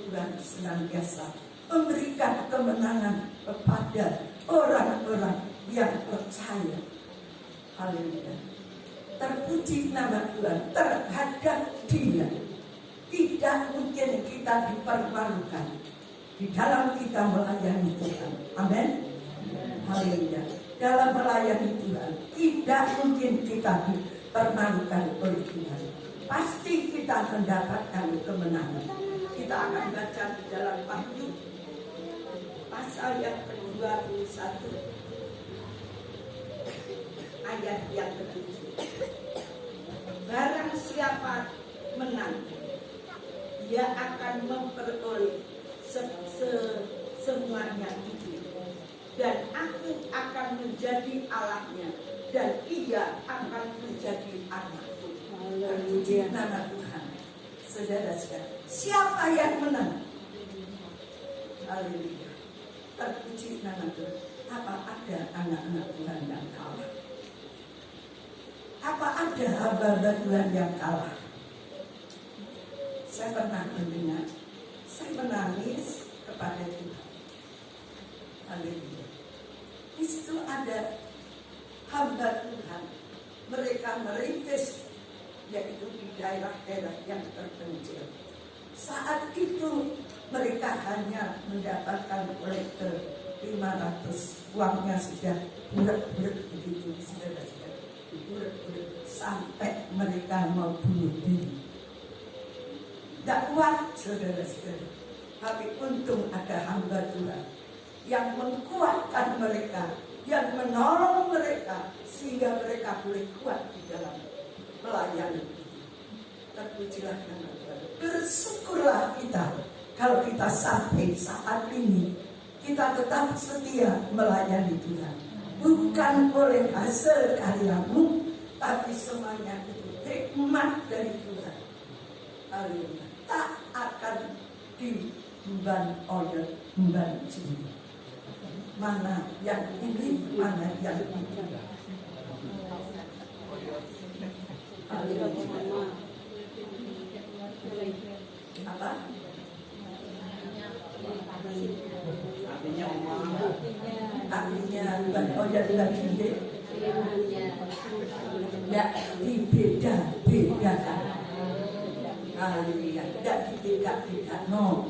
Tuhan senantiasa memberikan kemenangan kepada orang-orang yang percaya. Haleluya. Terpuji nama Tuhan terhadap Dia. Tidak mungkin kita dipermalukan di dalam kita melayani Tuhan. Amin. Haleluya. Dalam melayani Tuhan tidak mungkin kita dipermalukan oleh Tuhan. Pasti kita mendapatkan kemenangan. Kita akan baca di dalam Wahyu pasal yang ke-21 ayat yang ke-7. Barang siapa menang, dia akan memperoleh semuanya itu, dan aku akan menjadi Allahnya, dan ia akan menjadi anakku. Terpuji nama Tuhan. Saudara-saudara, siapa yang menang? Haleluya. Terpuji nama Tuhan. Apa ada anak-anak Tuhan yang kalah? Apa ada hamba-hamba Tuhan yang kalah? Saya pernah mendengar, saya menangis kepada Tuhan. Haleluya. Di situ ada hamba Tuhan. Mereka merintis, yaitu di daerah-daerah yang terpencil. Saat itu mereka hanya mendapatkan kolektor 500, uangnya sudah bulat-bulat begitu, saudara-saudara, bulat-bulat sampai mereka mau bunuh diri. Tidak kuat, saudara-saudara. Tapi untung ada hamba Tuhan yang menguatkan mereka, yang menolong mereka, sehingga mereka boleh kuat di dalam melayani. Terpujilah nama Tuhan. Bersyukurlah kita kalau kita sampai saat ini kita tetap setia melayani Tuhan. Bukan oleh hasil karyamu, tapi semuanya itu hikmat dari Tuhan. Haleluya. Tak akan diemban oleh emban jiwa. Mana yang ini, mana yang itu. Apa? Artinya bukan oyak lagi deh. Tidak dibeda-bedakan. Haleluya. Tidak dibeda-bedakan. No.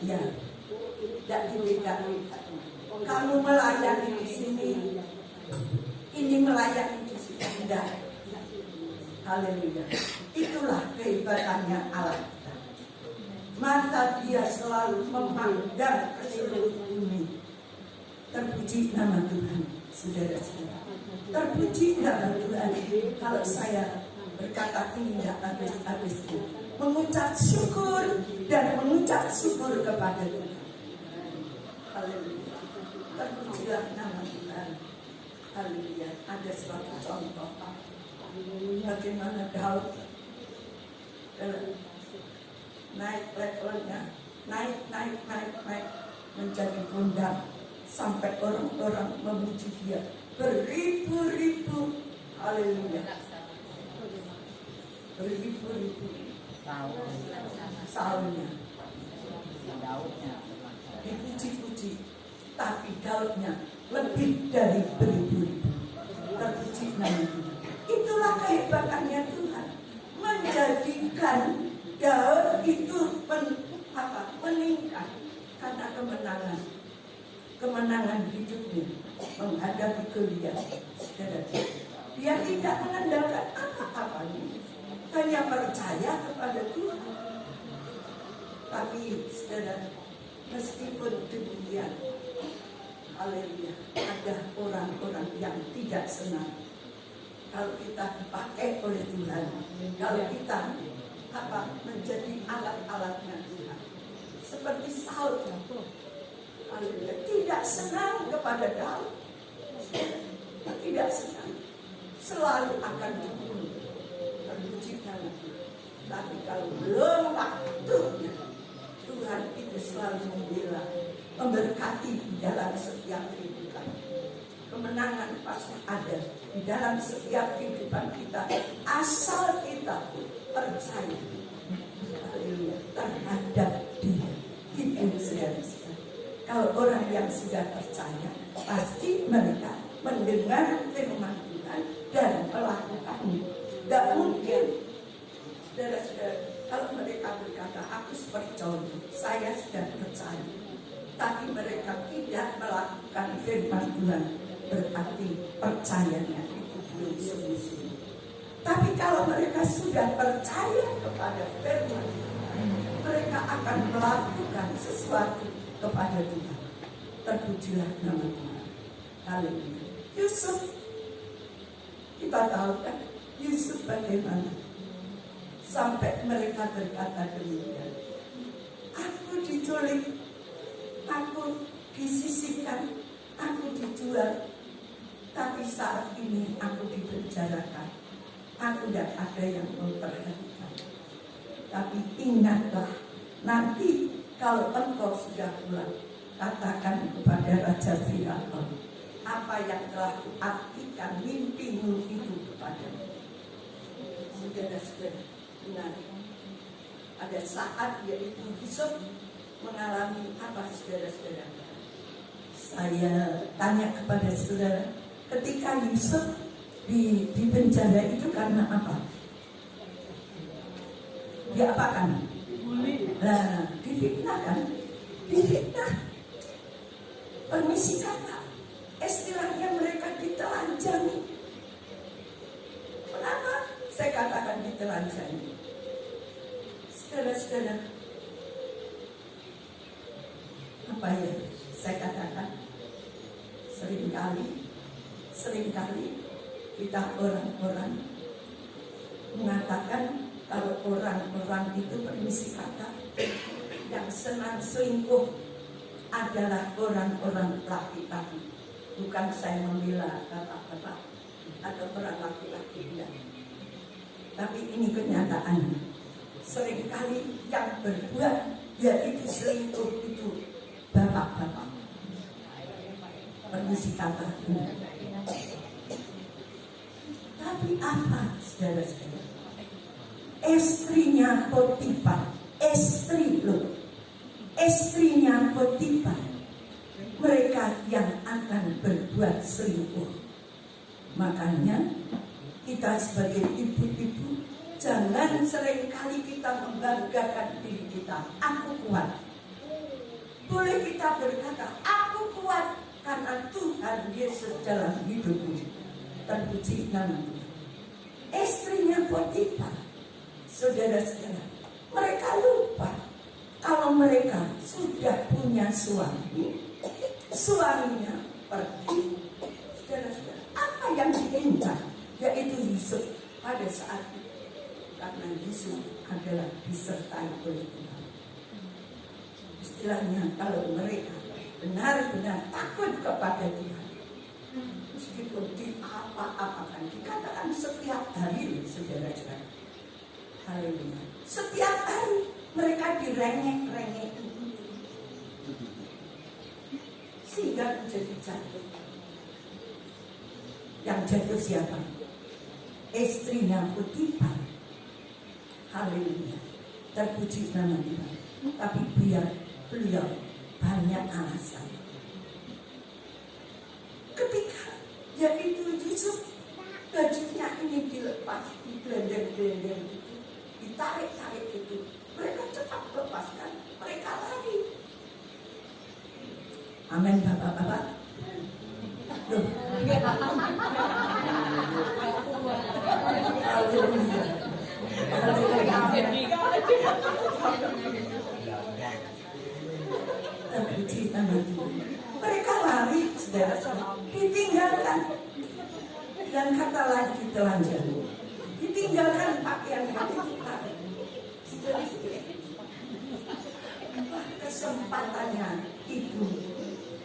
Ya. Tidak dibeda-bedakan. Kamu melayani di sini, ini melayani di sini. Tidak. Haleluya. Itulah kehebatannya Allah. Mata Dia selalu memandang ke seluruh bumi. Terpuji nama Tuhan, saudara-saudara. Terpuji nama Tuhan. Kalau saya berkata ini tidak habis-habis, mengucap syukur dan mengucap syukur kepada Tuhan. Haleluya. Terpujilah nama Tuhan. Haleluya. Ada suatu contoh bagaimana Daud naik levelnya, naik menjadi kondang sampai orang-orang memuji dia beribu-ribu. Haleluya. Beribu-ribu salnya dipuji-puji, tapi Daudnya lebih dari beribu-ribu. Terpuji nama Tuhan. Itulah kehebatannya Tuhan, menjadikan Daud itu meningkat karena kemenangan hidupnya menghadapi Goliat. Dia tidak mengandalkan apa-apanya, hanya percaya kepada Tuhan. Tapi saudara, meskipun demikian, haleluya, ada orang-orang yang tidak senang kalau kita dipakai oleh Tuhan, kalau kita menjadi alat-alatnya Tuhan. Seperti Saul, haleluya, tidak senang kepada Daud, tidak senang, selalu akan dibunuh. Terpuji nama Tuhan. Tapi kalau belum waktunya, Tuhan itu selalu membela, memberkati di dalam setiap kehidupan. Kemenangan pasti ada di dalam setiap kehidupan kita, asal kita percaya, haleluya, terhadap Dia. Itu saudara-saudara. Kalau orang yang sudah percaya, pasti mereka mendengar firman Tuhan dan melakukan Saudara-saudara, kalau mereka berkata, aku percaya, saya sudah percaya, tapi mereka tidak melakukan firman Tuhan, berarti percayanya itu belum sungguh-sungguh. Tapi kalau mereka sudah percaya kepada firman Tuhan, mereka akan melakukan sesuatu kepada Tuhan. Terpujilah nama Tuhan. Haleluya. Yusuf, kita tahu kan Yusuf bagaimana sampai mereka berkata demikian. Aku diculik, aku disisihkan, aku dijual, tapi saat ini aku dipenjarakan. Aku tidak ada yang memperhatikan. Tapi ingatlah, nanti kalau engkau sudah pulang, katakan kepada Raja Firaun apa yang telah kuartikan mimpimu itu kepadamu. Saudara-saudara, benar. Ada saat yaitu Yusuf mengalami apa, saudara-saudara? Saya tanya kepada saudara, ketika Yusuf di penjara itu karena apa? Dia apakan? Nah, difitnah kan? Difitnah. Permisi kata, istilahnya mereka ditelanjangi. Kenapa saya katakan ditelanjangi? Saudara-saudara, apa ya saya katakan? Seringkali kita orang-orang mengatakan kalau orang-orang itu, permisi kata, yang senang selingkuh adalah orang-orang laki-laki. Bukan saya membela bapak-bapak atau orang laki-laki, tidak. Tapi ini kenyataan. Seringkali yang berbuat yaitu selingkuh itu bapak-bapak. Permisi kata ini. Tapi apa, saudara-saudara? Istrinya Potifar, istrinya Potifar, mereka yang akan berbuat selingkuh. Makanya kita sebagai ibu-ibu, jangan seringkali kita membanggakan diri kita. Aku kuat. Boleh kita berkata, aku kuat karena Tuhan Yesus dalam hidupku. Terpuji nama Tuhan. Istrinya Potifar, saudara-saudara, mereka lupa kalau mereka sudah punya suami, suaminya pergi. Saudara-saudara, apa yang diincar yaitu Yusuf pada saat itu, karena Yusuf adalah disertai oleh Tuhan. Istilahnya, kalau mereka benar-benar takut kepada Tuhan, meskipun apa-apakan, dikatakan setiap hari, saudara-saudara. Haleluya. Setiap hari mereka direngek-rengek sehingga menjadi jatuh. Yang jatuh siapa? Istrinya Potifar. Haleluya. Terpuji nama Tuhan. Tapi beliau banyak alasan. Ketika yaitu Yusuf, bajunya ini dilepas, digelendeng-gelendeng itu, ditarik-tarik itu, mereka cepat lepaskan, mereka lari. Amin, bapak-bapak. Loh. Terpuji nama Tuhan. Mereka lari, saudara-saudara, ditinggalkan. Dan kata lagi telanjang, ditinggalkan pakaian yang ditarik. Kesempatannya ibu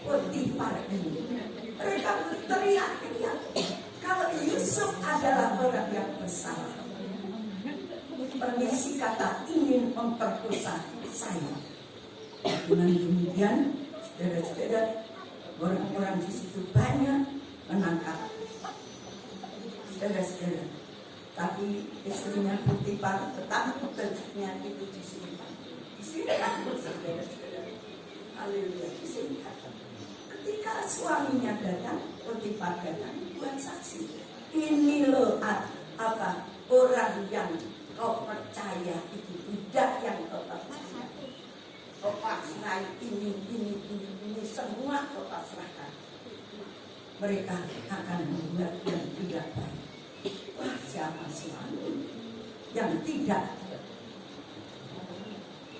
Potifar ini, mereka berteriak-teriak kalau Yusuf adalah orang yang bersalah. Permisi kata, ingin memperkosa saya. Dengan demikian, saudara-saudara, orang-orang di situ banyak menangkap saudara-saudara. Tapi istrinya Potifar tetap bajunya itu disimpan. Disimpan, saudara-saudara. Haleluya, disimpan. Ketika suaminya datang, Potifar datang buat saksi. Ini loh apa orang yang kau percaya pasrahkan, mereka akan membuat yang tidak baik. Wah, siapa suami yang tidak?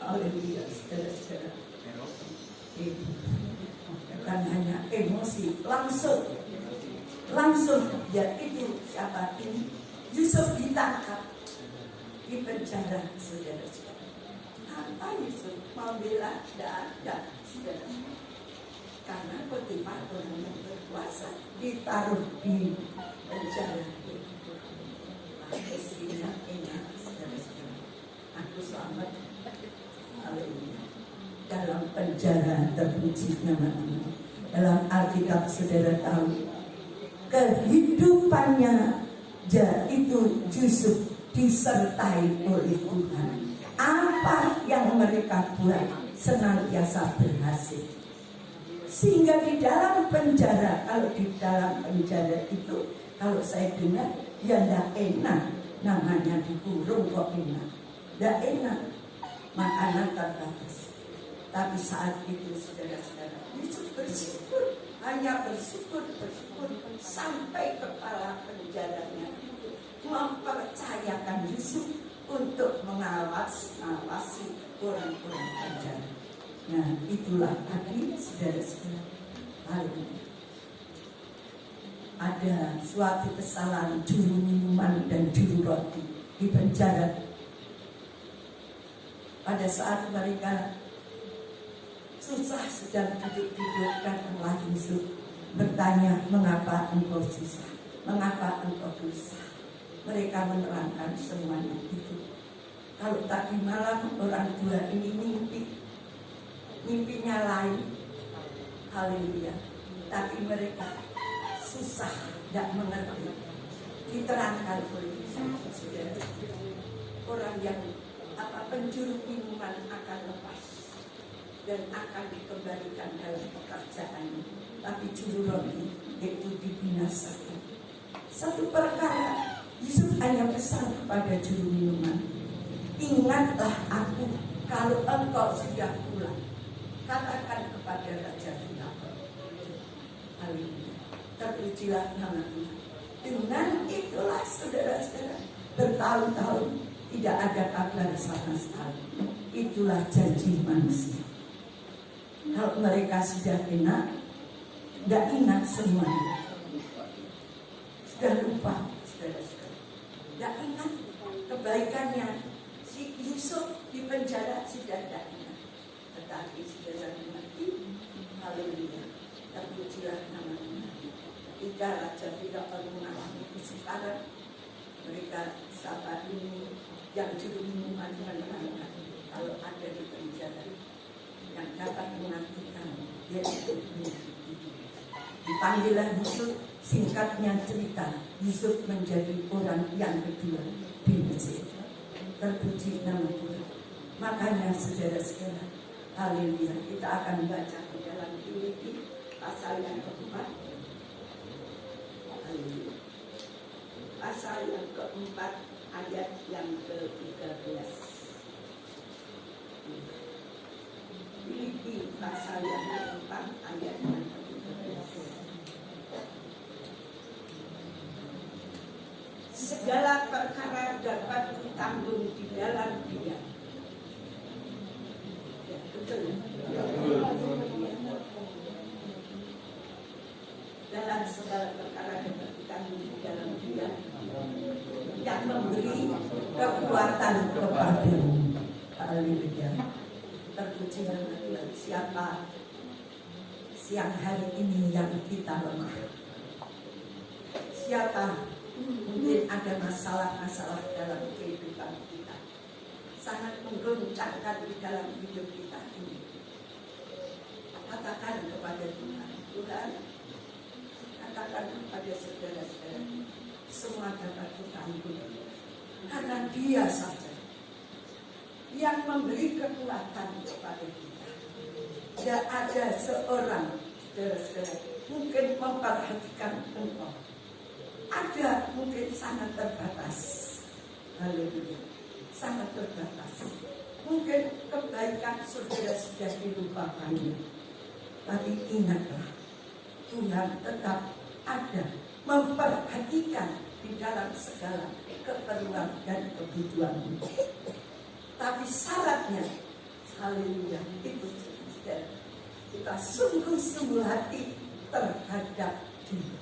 Haleluya, saudara-saudara. Bukan hanya emosi, langsung ya itu siapa ini? Yusuf ditangkap, di penjara, saudara-saudara. Apa Yusuf mau bela? Tidak ada, saudara. Karena Potifar orang yang berkuasa ditaruh di penjara. Istrinya enak, saudara-saudara. Aku selamat. Haleluya. Dalam penjara terpuji nama Tuhan. Dalam Alkitab saudara tahu kehidupannya yaitu Yusuf disertai oleh Tuhan. Apa yang mereka buat senantiasa berhasil. Sehingga di dalam penjara, kalau di dalam penjara itu, kalau saya dengar, ya tidak enak. Namanya dikurung kok enak. Tidak enak. Makanan terbatas. Tapi saat itu saudara-saudara, Yusuf bersyukur. Hanya bersyukur sampai kepala penjaranya itu mempercayakan Yusuf untuk mengawasi orang-orang penjara. Nah, itulah tadi saudara-saudara. Ada suatu kesalahan juru minuman dan juru roti di penjara. Pada saat mereka susah sedang duduk-duduk, datanglah Yusuf bertanya, mengapa engkau susah? Mengapa engkau susah? Mereka menerangkan semuanya itu. Kalau tadi malam orang tua ini mimpinya lain. Haleluya. Tapi mereka susah, tidak mengerti. Diterangkan oleh Yusuf. Orang yang penjuru minuman akan lepas dan akan dikembalikan dalam pekerjaan, tapi juru roti itu dibinasakan. Satu perkara, Yusuf hanya pesan kepada juru minuman, ingatlah aku kalau engkau sudah pulang, katakan kepada Raja Firaun. Haleluya. Terpujilah nama Tuhan. Dengan itulah saudara-saudara, bertahun-tahun tidak ada kabar sama sekali. Itulah janji manusia. Kalau mereka sudah enak, tidak ingat semuanya. Sudah lupa, saudara-saudara. Tidak ingat kebaikannya. Si Yusuf di penjara sudah tidak ingat. Tetapi saudara mengerti, haleluya. Terpujilah nama Tuhan. Ketika Raja Firaun mengalami kesukaran, mereka sahabat ini yang juru minuman menerangkan kalau ada di penjara yang dapat mengartikan dia itu dipanggillah Yusuf. Singkatnya cerita, Yusuf menjadi orang yang kedua di Mesir. Terpuji nama Tuhan. Makanya saudara-saudara, haleluya, kita akan baca di dalam Filipi pasal yang keempat. Haleluya. Pasal yang keempat ayat yang ke-13. Filipi pasal yang keempat ayat yang ke-13. Segala perkara dapat ditanggung di dalam Dia. Ya, betul. Dalam segala perkara dapat ditanggung di dalam Dia yang memberi kekuatan kepadamu. Haleluya. Terpuji nama Tuhan. Siapa siang hari ini yang kita lemah? Siapa mungkin ada masalah-masalah dalam kehidupan kita, sangat menggoncangkan di dalam hidup kita ini? Katakan kepada Tuhan, Tuhan, katakan kepada saudara-saudara, semua dapat ditanggung karena Dia saja yang memberi kekuatan kepada kita. Tidak ada seorang saudara-saudara mungkin memperhatikan engkau. Ada mungkin sangat terbatas. Haleluya. Sangat terbatas. Mungkin kebaikan saudara sudah dilupakannya. Tapi ingatlah, Tuhan tetap ada, memperhatikan di dalam segala keperluan dan kebutuhan. Tapi syaratnya, haleluya, itu kita sungguh-sungguh hati terhadap Dia.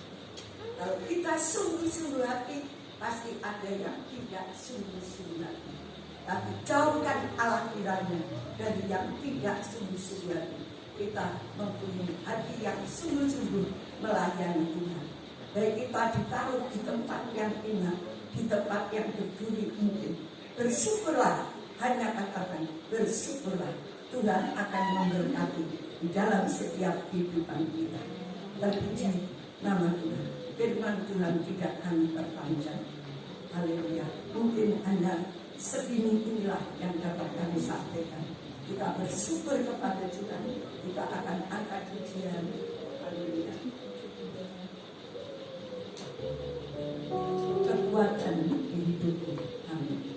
Kalau kita sungguh-sungguh hati, pasti ada yang tidak sungguh-sungguh hati. Tapi jauhkan Allah kiranya dari yang tidak sungguh-sungguh hati. Kita mempunyai hati yang sungguh-sungguh melayani Tuhan. Baik kita ditaruh di tempat yang enak, di tempat yang berduri mungkin. Bersyukurlah, hanya katakan bersyukurlah. Tuhan akan memberkati di dalam setiap kehidupan kita. Terpuji nama Tuhan. Firman Tuhan tidak kami perpanjang. Haleluya. Mungkin hanya segini inilah yang dapat kami sampaikan. Kita bersyukur kepada Tuhan. Kita akan angkat pujian. Haleluya. Kekuatan di hidupku. Amin.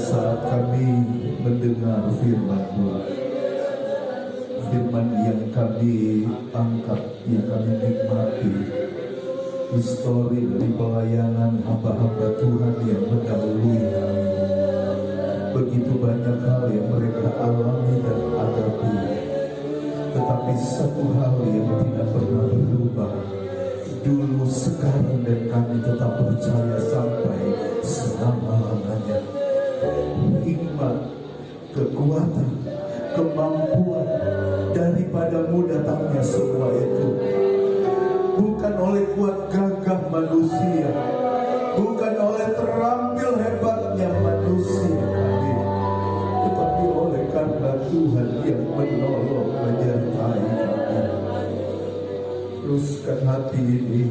saat kami mendengar firman-Mu, firman yang kami angkat, yang kami nikmati, histori dari pelayanan hamba-hamba Tuhan yang mendahului kami. Begitu banyak hal yang mereka alami dan hadapi, tetapi satu hal yang tidak pernah berubah, dulu, sekarang, dan kami tetap percaya sampai selama-lamanya. Hikmat, kekuatan, kemampuan daripadamu datangnya semua itu, bukan oleh kuat gagah manusia, bukan oleh terampil hebatnya manusia kami, tetapi oleh karena Tuhan yang menolong menyertai kami. Teruskan hati ini,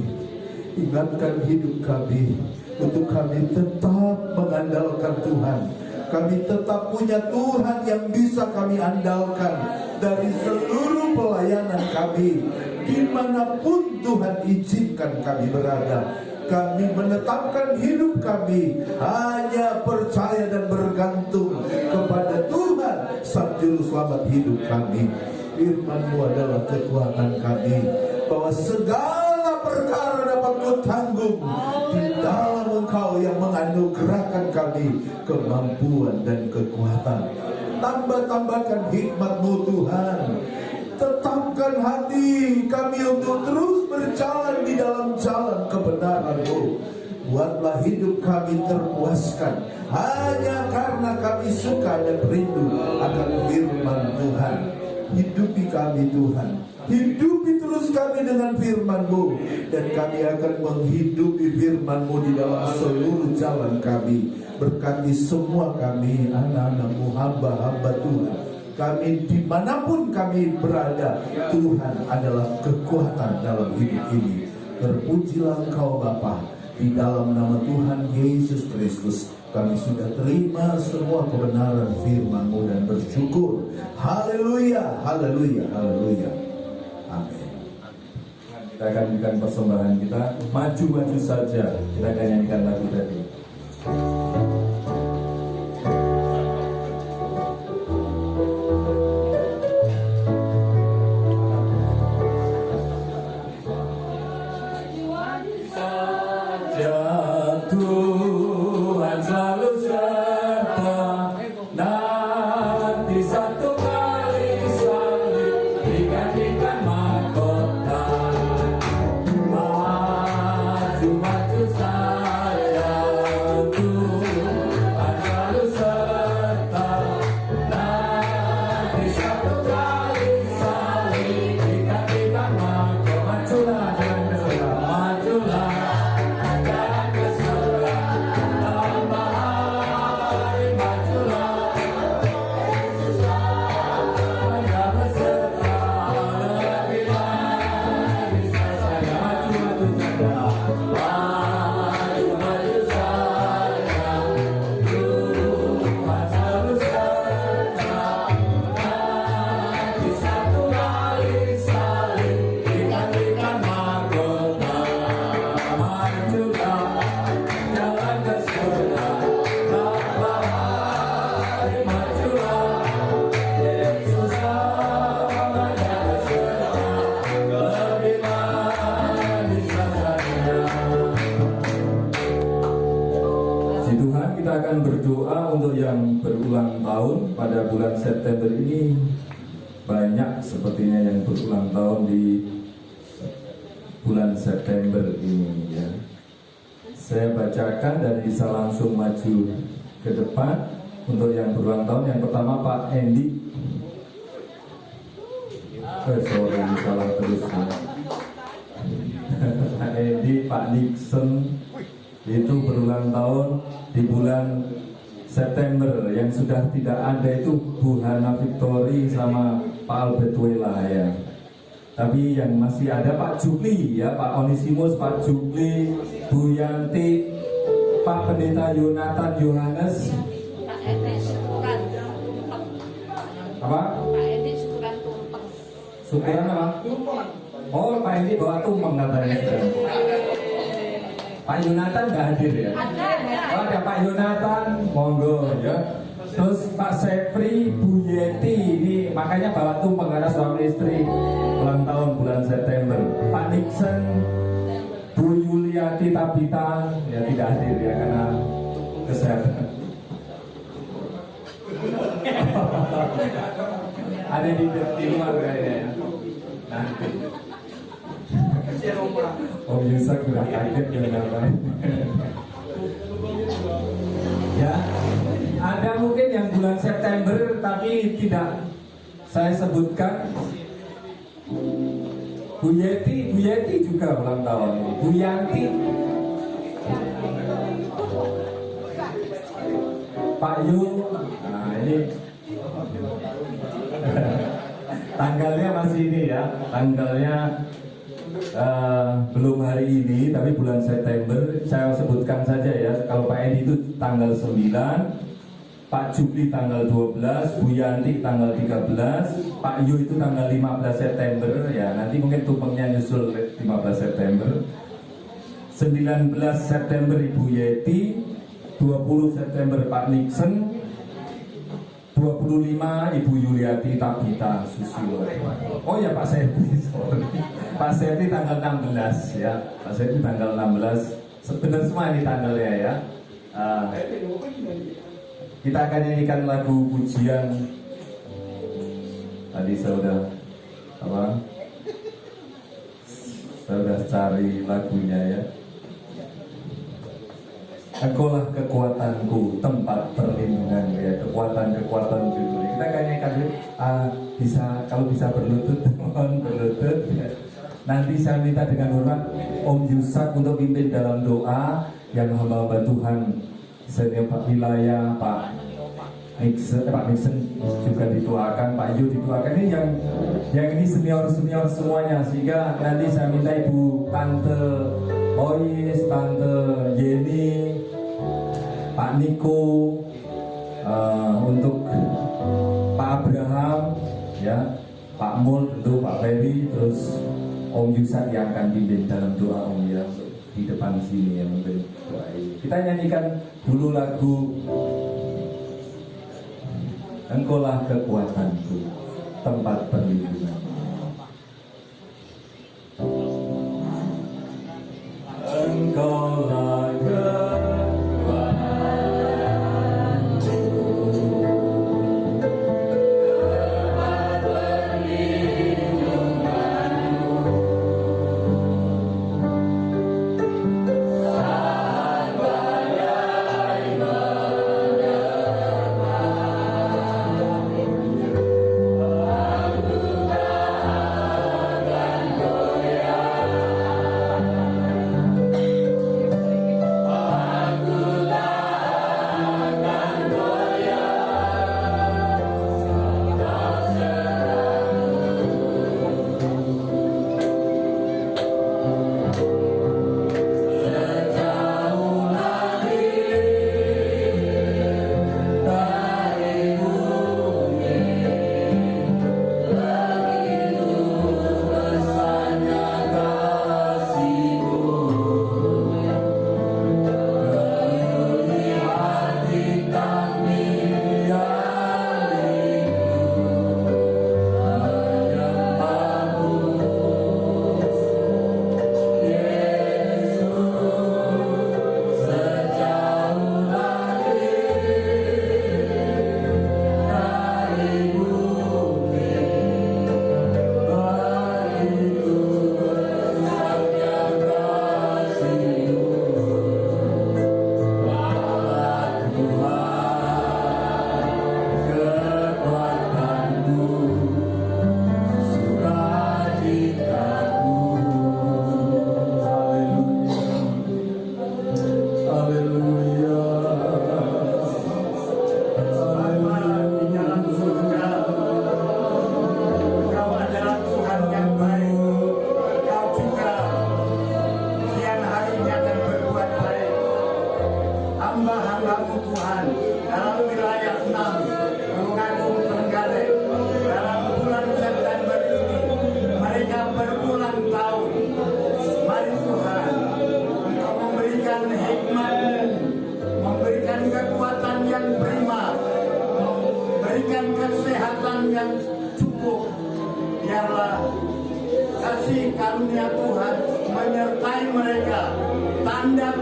ingatkan hidup kami, untuk kami tetap mengandalkan Tuhan. Kami tetap punya Tuhan yang bisa kami andalkan dari seluruh pelayanan kami. Dimanapun Tuhan izinkan kami berada, kami menetapkan hidup kami hanya percaya dan bergantung kepada Tuhan, Sang Juru Selamat hidup kami. Firman-Mu adalah kekuatan kami, bahwa segala perkara dapat kutanggung di dalam Engkau yang menganugerahkan kami kemampuan dan kekuatan. Tambah-tambahkan hikmat-Mu Tuhan. Tetapkan hati kami untuk terus berjalan di dalam jalan kebenaran-Mu. Buatlah hidup kami terpuaskan hanya karena kami suka dan rindu akan firman Tuhan. Hidupi kami Tuhan, hidupi terus kami dengan firman-Mu, dan kami akan menghidupi firman-Mu di dalam seluruh jalan kami. Berkati semua kami, anak-anak-Mu, hamba-hamba Tuhan. Kami dimanapun kami berada, Tuhan adalah kekuatan dalam hidup ini. Terpujilah Engkau Bapa, di dalam nama Tuhan Yesus Kristus. Kami sudah terima semua kebenaran firman-Mu dan bersyukur. Haleluya, haleluya, haleluya. Amin. Kita akan berikan persembahan kita, maju-maju saja. Kita akan nyanyikan lagu tadi. September ini banyak sepertinya yang berulang tahun di bulan September ini ya. Saya bacakan dan bisa langsung maju ke depan untuk yang berulang tahun. Yang pertama Pak Endi. Sorry, salah terus ya. Pak Endi, Pak Nixon itu berulang tahun di bulan September. Yang sudah tidak ada itu Bu Hana Victory sama Pak Albert Wela ya. Tapi yang masih ada Pak Jukli ya, Pak Onisimus, Pak Jukli, Bu Yanti, Pak Pendeta Yonatan Yohanes. Pak Edi syukuran tumpeng. Apa? Pak Edi syukuran tumpeng. Syukuran apa? Oh, Pak Edi bawa tumpeng katanya. Pak Yonatan nggak hadir ya? Oh, ada Pak Yonatan, monggo ya. Terus Pak Sepri, Bu Yeti, ini makanya bawa tumpeng karena suami istri ulang tahun bulan September. Pak Nixon, Bu Yuliati Tabita ya tidak hadir ya karena kesehatan. Ada di luar kayaknya ya. Nah, Om Yusak sudah kaget dengan apa? Ya, ada mungkin yang bulan September tapi tidak saya sebutkan. Bu Yeti juga ulang tahun. Bu Yanti, Pak Yu, nah ini tanggalnya masih ini ya, tanggalnya belum hari ini tapi bulan September. Saya sebutkan saja ya, kalau Pak Edi itu tanggal 9, Pak Jupli tanggal 12, Bu Yanti tanggal 13, Pak Yu itu tanggal 15 September ya, nanti mungkin tumpengnya nyusul 15 September. 19 September Ibu Yeti, 20 September Pak Nixon, 25 Ibu Yuliati Tabita Susilo. Oh ya Pak Septi, sorry. Pak Septi tanggal 16 ya. Pak Septi tanggal 16. Benar semua ini tanggalnya ya. Kita akan nyanyikan lagu pujian. Tadi saya udah saya udah cari lagunya ya. Engkaulah kekuatanku, tempat perlindungan ya, kekuatan judulnya. Kita kayaknya bisa, kalau bisa berlutut, mohon berlutut ya. Nanti saya minta dengan hormat Om Yusak untuk pimpin dalam doa yang hamba-hamba Tuhan senior Pak Wilayah, Pak Nixon juga dituakan, Pak Yu dituakan. Ini yang ini senior semuanya, sehingga nanti saya minta Ibu Tante Ois, Tante Yeni, Pak Niko, untuk Pak Abraham, ya, Pak Mul, tentu Pak Ferry, terus Om Yusak yang akan pimpin dalam doa Om ya di depan sini ya mungkin doa ini. Kita nyanyikan dulu lagu Engkaulah kekuatanku, tempat perlindungan. Engkaulah Aku kasih karunia Tuhan menyertai mereka. Tanda